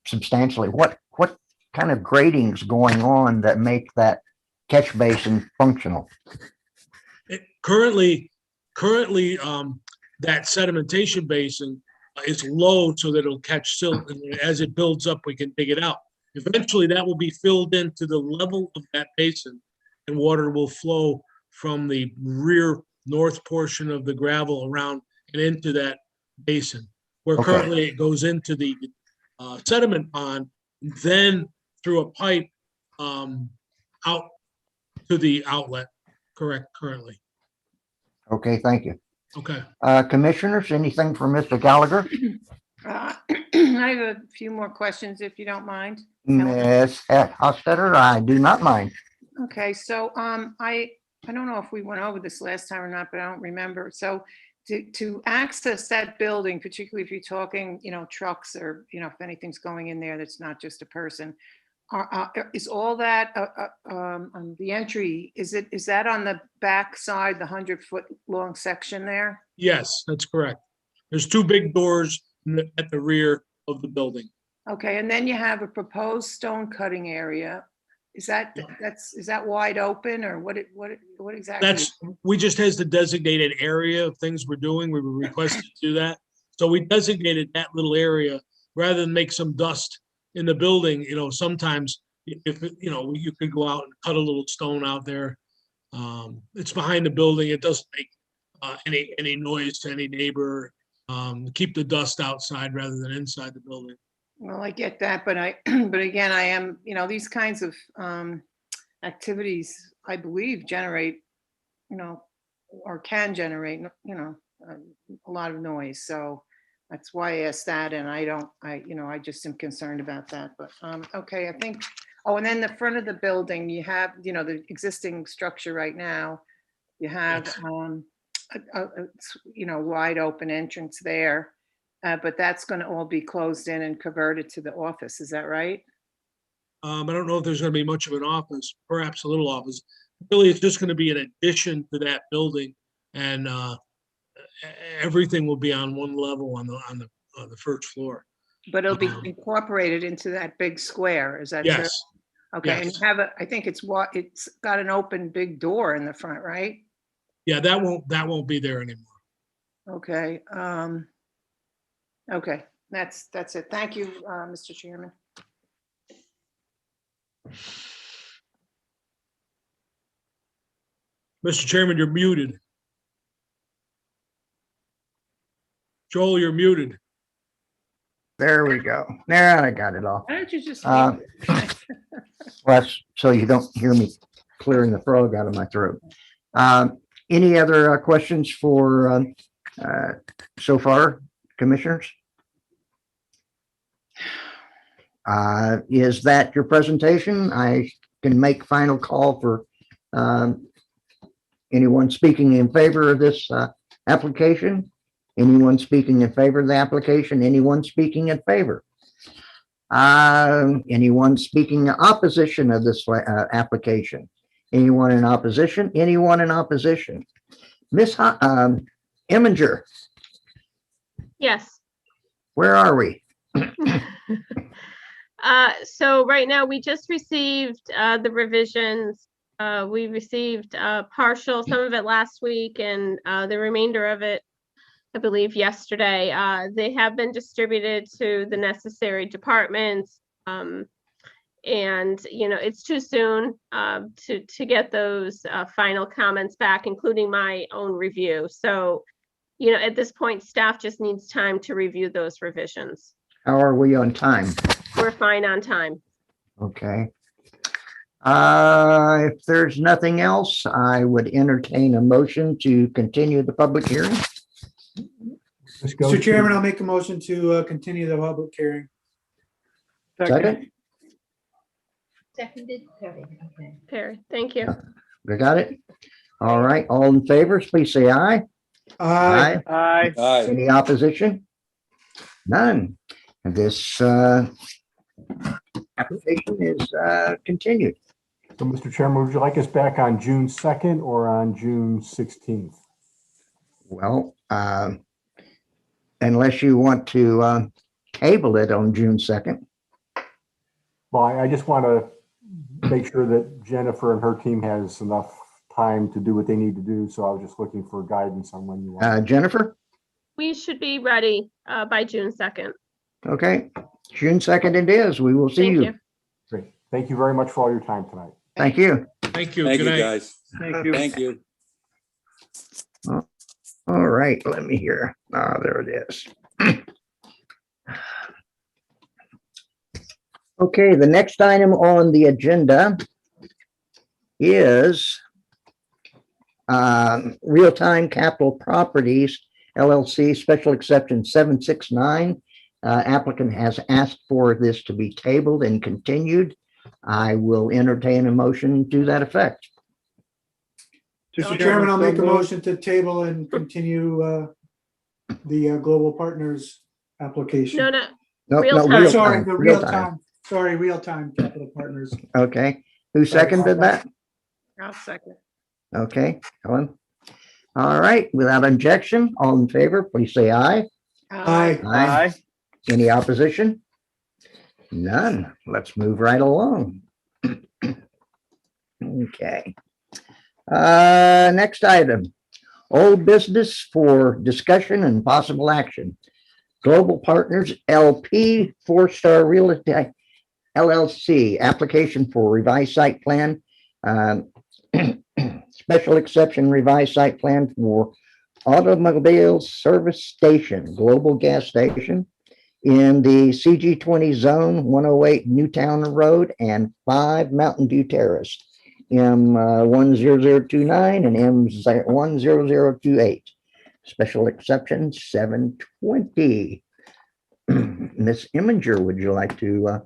substantially. What kind of grading's going on that make that catch basin functional?
Currently, that sedimentation basin is low so that it'll catch silt, and as it builds up, we can dig it out. Eventually, that will be filled into the level of that basin, and water will flow from the rear north portion of the gravel around and into that basin, where
Okay.
currently it goes into the sediment pond, then through a pipe out to the outlet. Correct, currently.
Okay, thank you.
Okay.
Commissioners, anything for Mr. Gallagher?
I have a few more questions if you don't mind.
Ms. Hostetter, I do not mind.
Okay, so I don't know if we went over this last time or not, but I don't remember. So to access that building, particularly if you're talking, trucks or, if anything's going in there that's not just a person, is all that the entry, is that on the back side, the 100-foot long section there?
Yes, that's correct. There's two big doors at the rear of the building.
Okay, and then you have a proposed stone cutting area. Is that wide open, or what exactly?
We just has the designated area of things we're doing. We were requested to do that. So we designated that little area rather than make some dust in the building. Sometimes if, you could go out and cut a little stone out there. It's behind the building. It doesn't make any noise to any neighbor. Keep the dust outside rather than inside the building.
Well, I get that, but but again, I am, these kinds of activities, I believe, generate, or can generate, a lot of noise. So that's why I asked that, and I just am concerned about that. But okay, I think. Oh, and then the front of the building, you have, the existing structure right now. You have, a wide open entrance there. But that's going to all be closed in and converted to the office. Is that right?
I don't know if there's going to be much of an office, perhaps a little office. Really, it's just going to be an addition to that building, and everything will be on one level on the first floor.
But it'll be incorporated into that big square. Is that true?
Yes.
Okay,
yes.
and I think it's got an open big door in the front, right?
Yeah, that won't be there anymore.
Okay. Okay, that's it. Thank you, Mr. Chairman.
Mr. Chairman, you're muted. Joel, you're muted.
There we go. There, I got it all.
Why don't you just?
Well, that's so you don't hear me clearing the frog out of my throat. Any other questions for so far, commissioners? Is that your presentation? I can make final call for anyone speaking in favor of this application. Anyone speaking in favor of the application? Anyone speaking in favor? Anyone speaking in opposition of this application? Anyone in opposition? Anyone in opposition? Miss Eminger,
Yes.
where are we?
So right now, we just received the revisions. We received partial, some of it last week, and the remainder of it, I believe, yesterday. They have been distributed to the necessary departments. And, it's too soon to get those final comments back, including my own review. So, at this point, staff just needs time to review those revisions.
How are we on time?
We're fine on time.
Okay. If there's nothing else, I would entertain a motion to continue the public hearing.
Mr. Chairman, I'll make a motion to continue the public hearing.
Second,
Seconded, Perry, okay.
Perry, thank you.
we got it. All right, all in favor, please say aye.
Aye.
Aye.
Any opposition? None. And this application is continued.
So, Mr. Chairman, would you like us back on June 2nd or on June 16th?
Well, unless you want to table it on June 2nd.
Well, I just want to make sure that Jennifer and her team has enough time to do what they need to do. So I was just looking for guidance on when you want.
Jennifer?
We should be ready by June 2nd.
Okay, June 2nd it is. We will see
Thank
you.
you.
Great. Thank you very much for all your time tonight.
Thank you.
Thank you.
Thank
Good
you,
night.
guys.
Thank you.
Thank you.
All right, let me hear. There it is. Okay, the next item on the agenda is Real-Time Capital Properties LLC, special exception 769. Applicant has asked for this to be tabled and continued. I will entertain a motion to that effect.
Mr. Chairman, I'll
so
make a
moved.
motion to table and continue the Global Partners application.
No, no,
No,
Real
no,
time.
real
Sorry,
time,
the
real
real
time.
time, sorry, Real Time Capital Partners.
Okay, who seconded that?
I'll second.
Okay, Helen. All right, without objection, all in favor, please say aye.
Aye.
Aye.
Any opposition? None. Let's move right along. Okay. Next item, old business for discussion and possible action. Global Partners LP 4-Star Realty LLC, application for revised site plan. Special exception revised site plan for automobile service station, global gas station in the CG20 zone, 108 Newtown Road and 5 Mountain View Terrace, M10029 and M10028. Special exception 720. Ms. Imminger, would you like to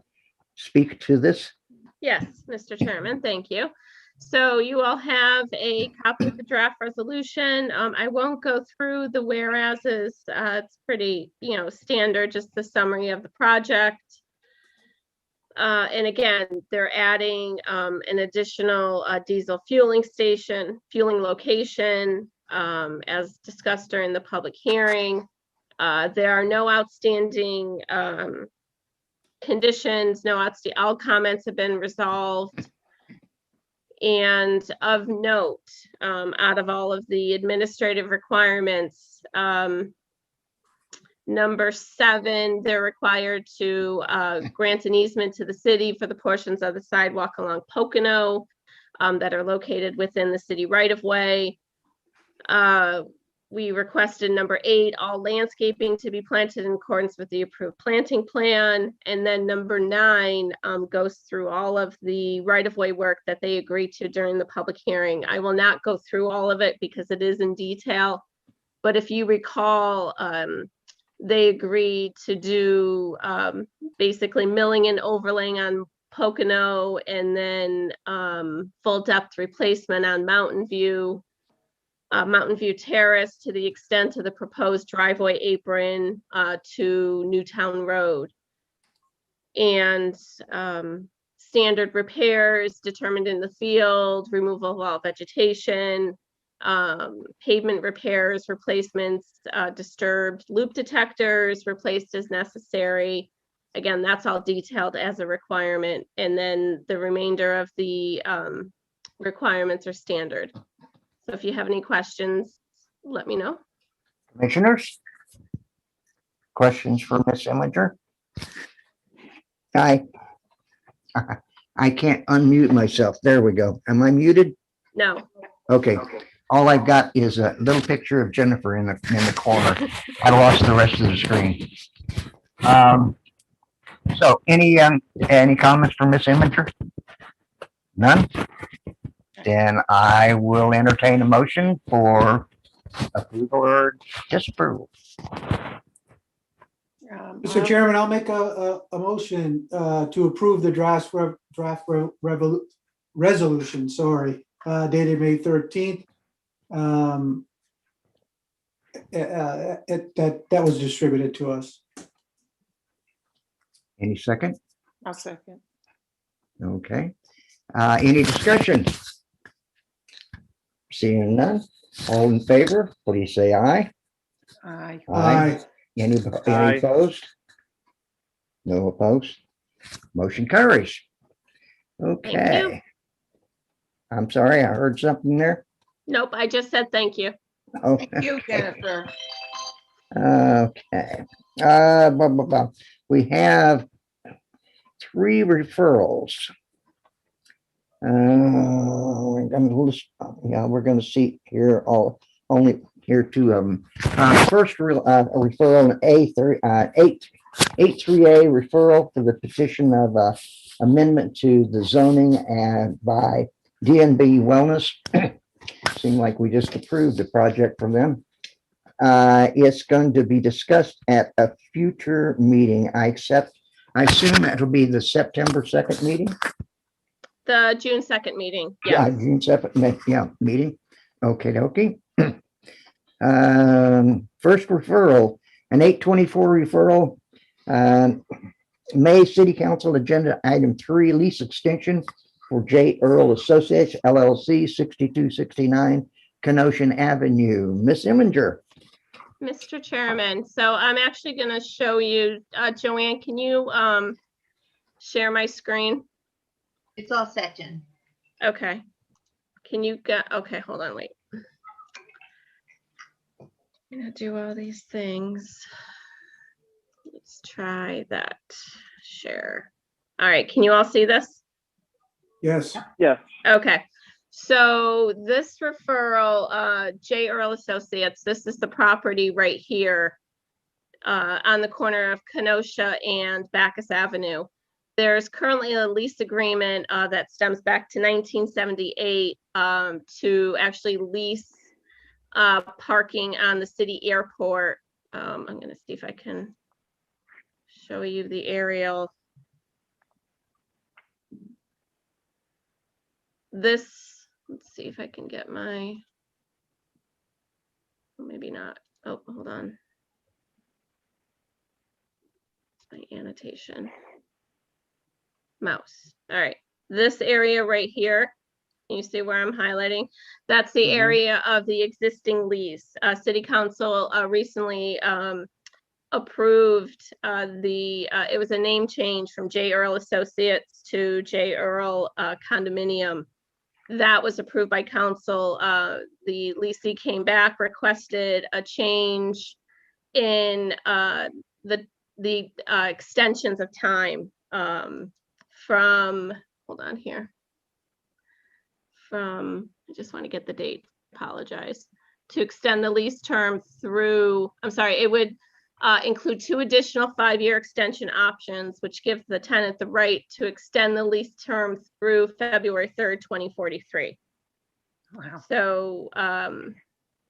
speak to this?
yes, Mr. Chairman, thank you. So you all have a copy of the draft resolution. I won't go through the whereases. It's pretty, standard, just the summary of the project. And again, they're adding an additional diesel fueling location, as discussed during the public hearing. There are no outstanding conditions, all comments have been resolved. And of note, out of all of the administrative requirements, number 7, they're required to grant an easement to the city for the portions of the sidewalk along Pocono that are located within the city right-of-way. We requested number 8, all landscaping to be planted in accordance with the approved planting plan. And then number 9 goes through all of the right-of-way work that they agreed to during the public hearing. I will not go through all of it because it is in detail. But if you recall, they agreed to do basically milling and overlaying on Pocono and then full depth replacement on Mountain View Terrace to the extent of the proposed driveway apron to Newtown Road. And standard repairs determined in the field, removal of all vegetation, pavement repairs, replacements, disturbed loop detectors replaced as necessary. Again, that's all detailed as a requirement. And then the remainder of the requirements are standard. So if you have any questions, let me know.
Commissioners? Questions for Ms. Imminger? I can't unmute myself. There we go. Am I muted?
No.
Okay. All I've got is a little picture of Jennifer in the corner. I lost the rest of the screen. So any comments from Ms. Imminger? None? Then I will entertain a motion for approval or disapproval.
Mr. Chairman, I'll make a motion to approve the draft resolution, dated May 13th. That was distributed to us.
Any second?
I'll second.
Okay. Any discussion? Seeing none, all in favor, please say aye.
Aye.
Aye.
Any
Aye.
opposed? No opposed? Motion carries. Okay. I'm sorry, I heard something there.
Nope, I just said thank you.
Oh,
Thank you, Jennifer.
okay. We have 3 referrals. We're gonna see here only here 2 of them. First referral A3A referral for the petition of amendment to the zoning and by DNB Wellness. seemed like we just approved a project from them. It's going to be discussed at a future meeting. I assume that'll be the September 2nd meeting?
The June 2nd meeting,
Yeah,
yes.
June 7th, yeah, meeting. Okay, okay. First referral, an 824 referral. May City Council Agenda Item 3, lease extension for J. Earl Associates LLC, 6269 Kenosha Avenue. Miss Imminger.
Mr. Chairman, so I'm actually going to show you, Joanne, can you share my screen?
It's all set, Jen.
Okay. Can you get, okay, hold on, wait. I'm gonna do all these things. Let's try that. Share. All right, can you all see this?
Yes,
Yes.
Okay, so this referral, J. Earl Associates, this is the property right here on the corner of Kenosha and Bacchus Avenue. There's currently a lease agreement that stems back to 1978 to actually lease parking on the city airport. I'm gonna see if I can show you the aerial. This, let's see if I can get my, maybe not. Oh, hold on. My annotation. Mouse. All right. This area right here, can you see where I'm highlighting? That's the area of the existing lease. City Council recently approved it was a name change from J. Earl Associates to J. Earl Condominium. That was approved by council. The leasee came back, requested a change in the extensions of time from, hold on here. From, I just want to get the date, apologize. To extend the lease term through, I'm sorry, it would include 2 additional 5-year extension options, which gives the tenant the right to extend the lease term through February 3rd, 2043.
Wow.
So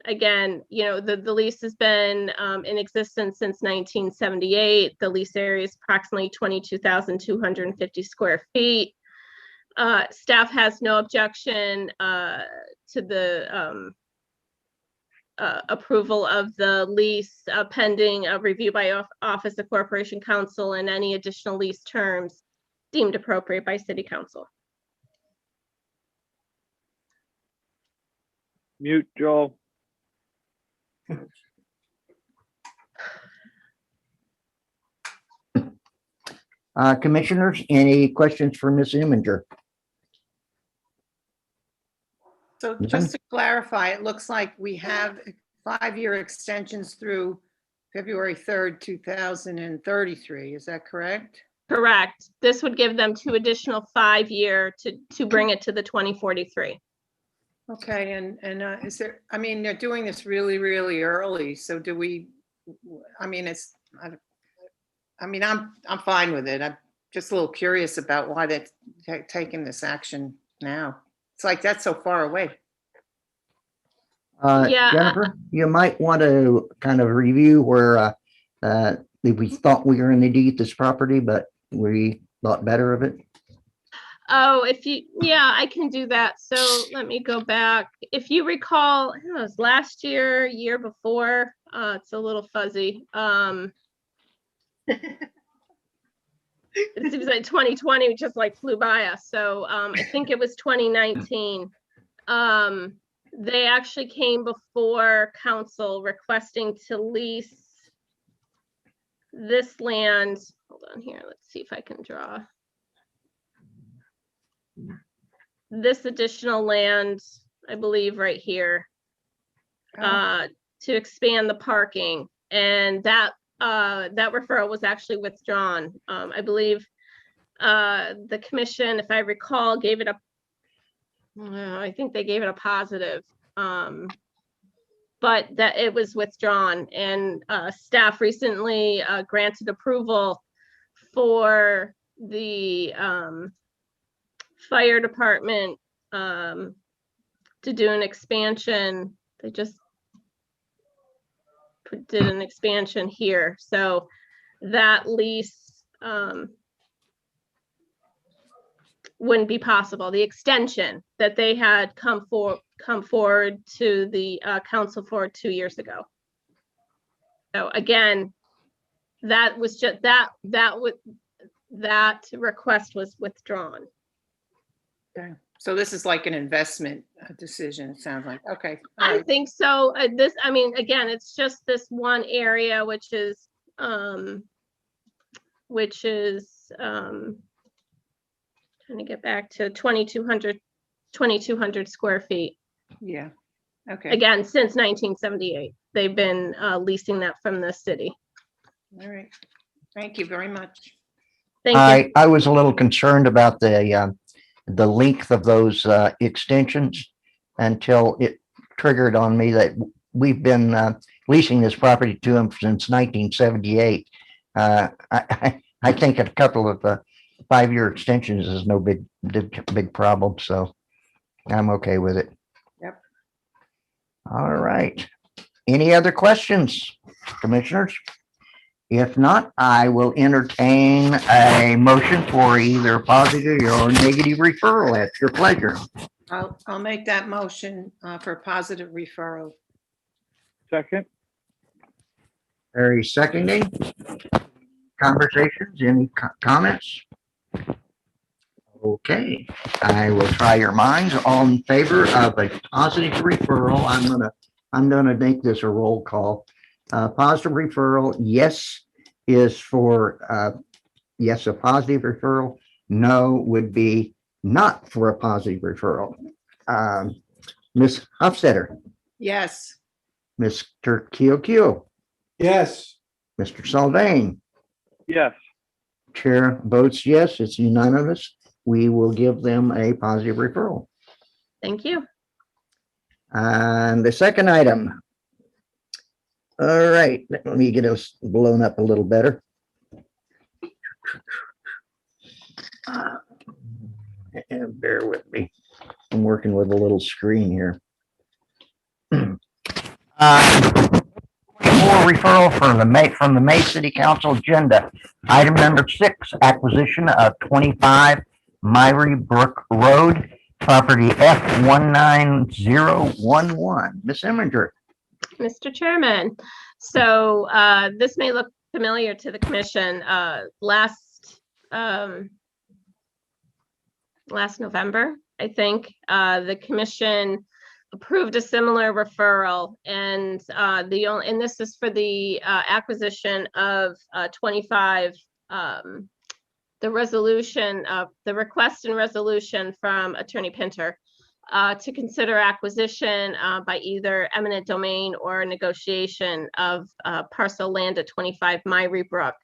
again, you know, the lease has been in existence since 1978. The lease area is approximately 22,250 square feet. Staff has no objection to the approval of the lease pending a review by Office of Corporation Counsel and any additional lease terms deemed appropriate by City Council.
Mute, Joel.
Commissioners, any questions for Miss Imminger?
So just to clarify, it looks like we have 5-year extensions through February 3rd, 2033. Is that correct?
Correct. This would give them 2 additional 5-year to bring it to the 2043.
Okay, and is there, I mean, they're doing this really, really early. So do we, I mean, I'm fine with it. I'm just a little curious about why they're taking this action now. It's like, that's so far away.
Yeah.
Jennifer, you might want to kind of review where we thought we were going to get this property, but we thought better of it.
Oh, yeah, I can do that. So let me go back. If you recall, I think it was last year before, it's a little fuzzy. It seems like 2020 just like flew by us. So I think it was 2019. They actually came before council requesting to lease this land. Hold on here. Let's see if I can draw. This additional land, I believe right here, to expand the parking, and that referral was actually withdrawn. I believe the commission, if I recall, gave it a, I think they gave it a positive, but that it was withdrawn, and staff recently granted approval for the fire department to do an expansion. They just did an expansion here, so that lease wouldn't be possible. The extension that they had come forward to the council for 2 years ago. So again, that was just that request was withdrawn.
Okay. So this is like an investment decision, it sounds like. Okay. all
I
right.
think so. I mean, again, it's just this one area, which is trying to get back to 2,200 square feet.
Yeah. Okay.
Again, since 1978, they've been leasing that from the city.
All right. Thank you very much.
Thank you.
I was a little concerned about the length of those extensions until it triggered on me that we've been leasing this property to them since 1978. I think a couple of 5-year extensions is no big problem, so I'm okay with it.
Yep.
All right. Any other questions, commissioners? If not, I will entertain a motion for either positive or negative referral at your pleasure.
I'll make that motion for positive referral.
Second?
Harry seconding. Conversations, any comments? Okay, I will try your minds. All in favor of a positive referral, I'm gonna make this a roll call. Positive referral, yes, is for yes, a positive referral. No would be not for a positive referral. Ms. Hofstetter,
Yes.
Mr. Kyokyo,
Yes.
Mr. Saldane,
Yes.
chair votes yes, it's unanimous. We will give them a positive referral.
Thank you.
And the second item. All right, let me get us blown up a little better. And bear with me. I'm working with a little screen here. More referral from the May City Council agenda. Item number 6, acquisition of 25 Myrie Brook Road, property F19011. Ms. Eminger.
Mr. Chairman, so this may look familiar to the commission. Last November, I think, the commission approved a similar referral, and this is for the acquisition of 25. The resolution, the request and resolution from Attorney Pinter to consider acquisition by either eminent domain or negotiation of parcel land at 25 Myrie Brook.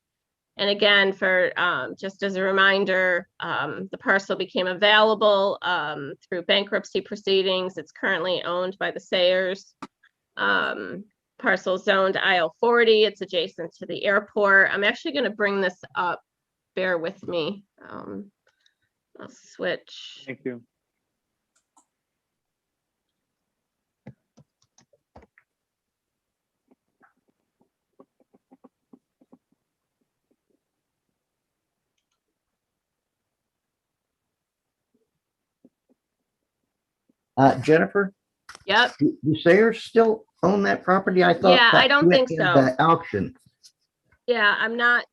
And again, for just as a reminder, the parcel became available through bankruptcy proceedings. It's currently owned by the Sayers. Parcel zoned IL40. It's adjacent to the airport. I'm actually going to bring this up. Bear with me. I'll switch.
Thank you.
Jennifer,
Yep.
do Sayers still own that property? I thought.
Yeah, I
that
don't
went
think
in
so.
the Auction.
Yeah, I'm not,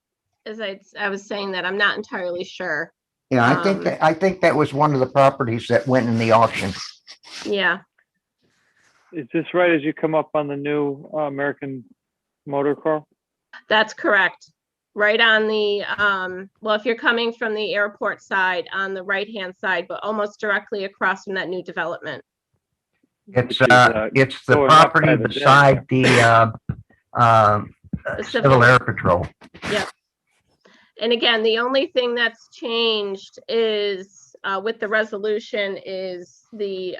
as I was saying that, I'm not entirely sure.
Yeah, I think that was one of the properties that went in the auction.
Yeah,
Is this right as you come up on the new American Motor Car?
that's correct. Right on the, well, if you're coming from the airport side, on the right-hand side, but almost directly across from that new development.
It's
Which is,
it's the
going up
property
by the
beside the Civil Air Patrol.
And again, the only thing that's changed is with the resolution is the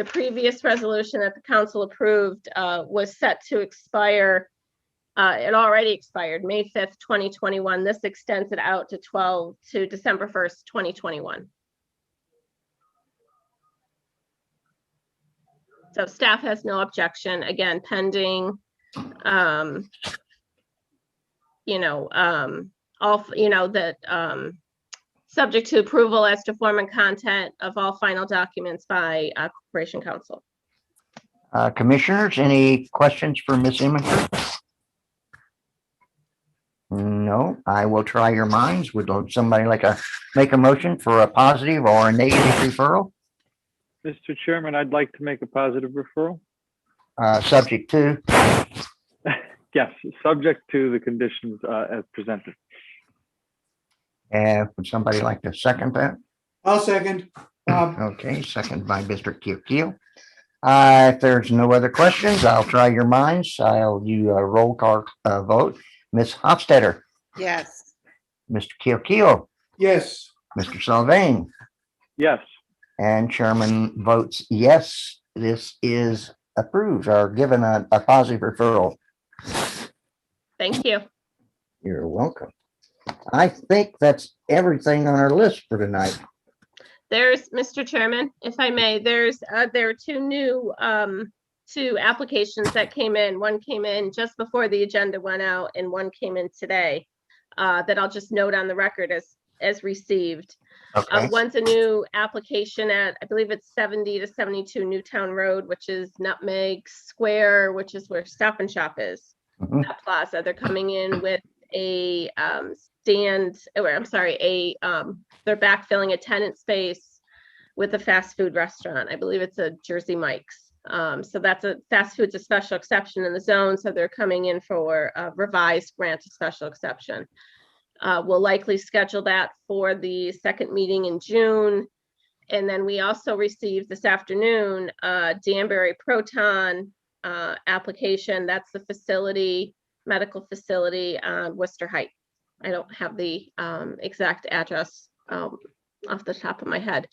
previous resolution that the council approved was set to expire. It already expired May 5th, 2021. This extends it out to December 1st, 2021. So staff has no objection, again, pending, subject to approval as to form and content of all final documents by Corporation Council.
Commissioners, any questions for Ms. Imminger? No, I will try your minds. Would somebody like to make a motion for a positive or a negative referral?
Mr. Chairman, I'd like to make a positive referral.
Subject to,
Yes, subject to the conditions as presented.
would somebody like to second that?
I'll second. Bob,
Okay, second by Mr. Keel. If there's no other questions, I'll try your minds. I'll do a roll call vote. Ms. Hofstadter,
Yes.
Mr. Keel,
yes.
Mr. Sylvain,
Yes,
and Chairman votes yes. This is approved or given a positive referral.
Thank you.
You're welcome. I think that's everything on our list for tonight.
There's, Mr. Chairman, if I may, there are two applications that came in. One came in just before the agenda went out and one came in today that I'll just note on the record as received.
Okay,
One's a new application at, I believe it's 70 to 72 Newtown Road, which is Nutmeg Square, which is where Stop and Shop is.
Mhm.
That plaza. They're coming in with a they're backfilling a tenant space with a fast food restaurant. I believe it's a Jersey Mike's. So that's a fast food's a special exception in the zone. So they're coming in for a revised grant of special exception. We'll likely schedule that for the second meeting in June. And then we also received this afternoon, Danbury Proton application. That's the facility, medical facility on Worcester Heights. I don't have the exact address off the top of my head,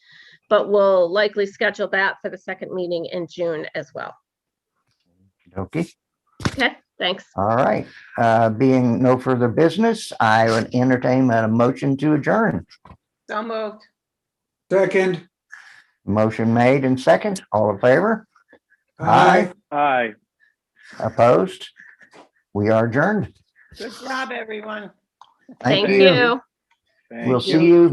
but we'll likely schedule that for the second meeting in June as well.
okay.
Okay, thanks.
All right. Being no further business, I would entertain a motion to adjourn.
So moved.
Second.
Motion made and second. All in favor? Aye.
aye.
Opposed? We are adjourned.
Good job, everyone.
Thank you.
Thank
We'll
you.
see you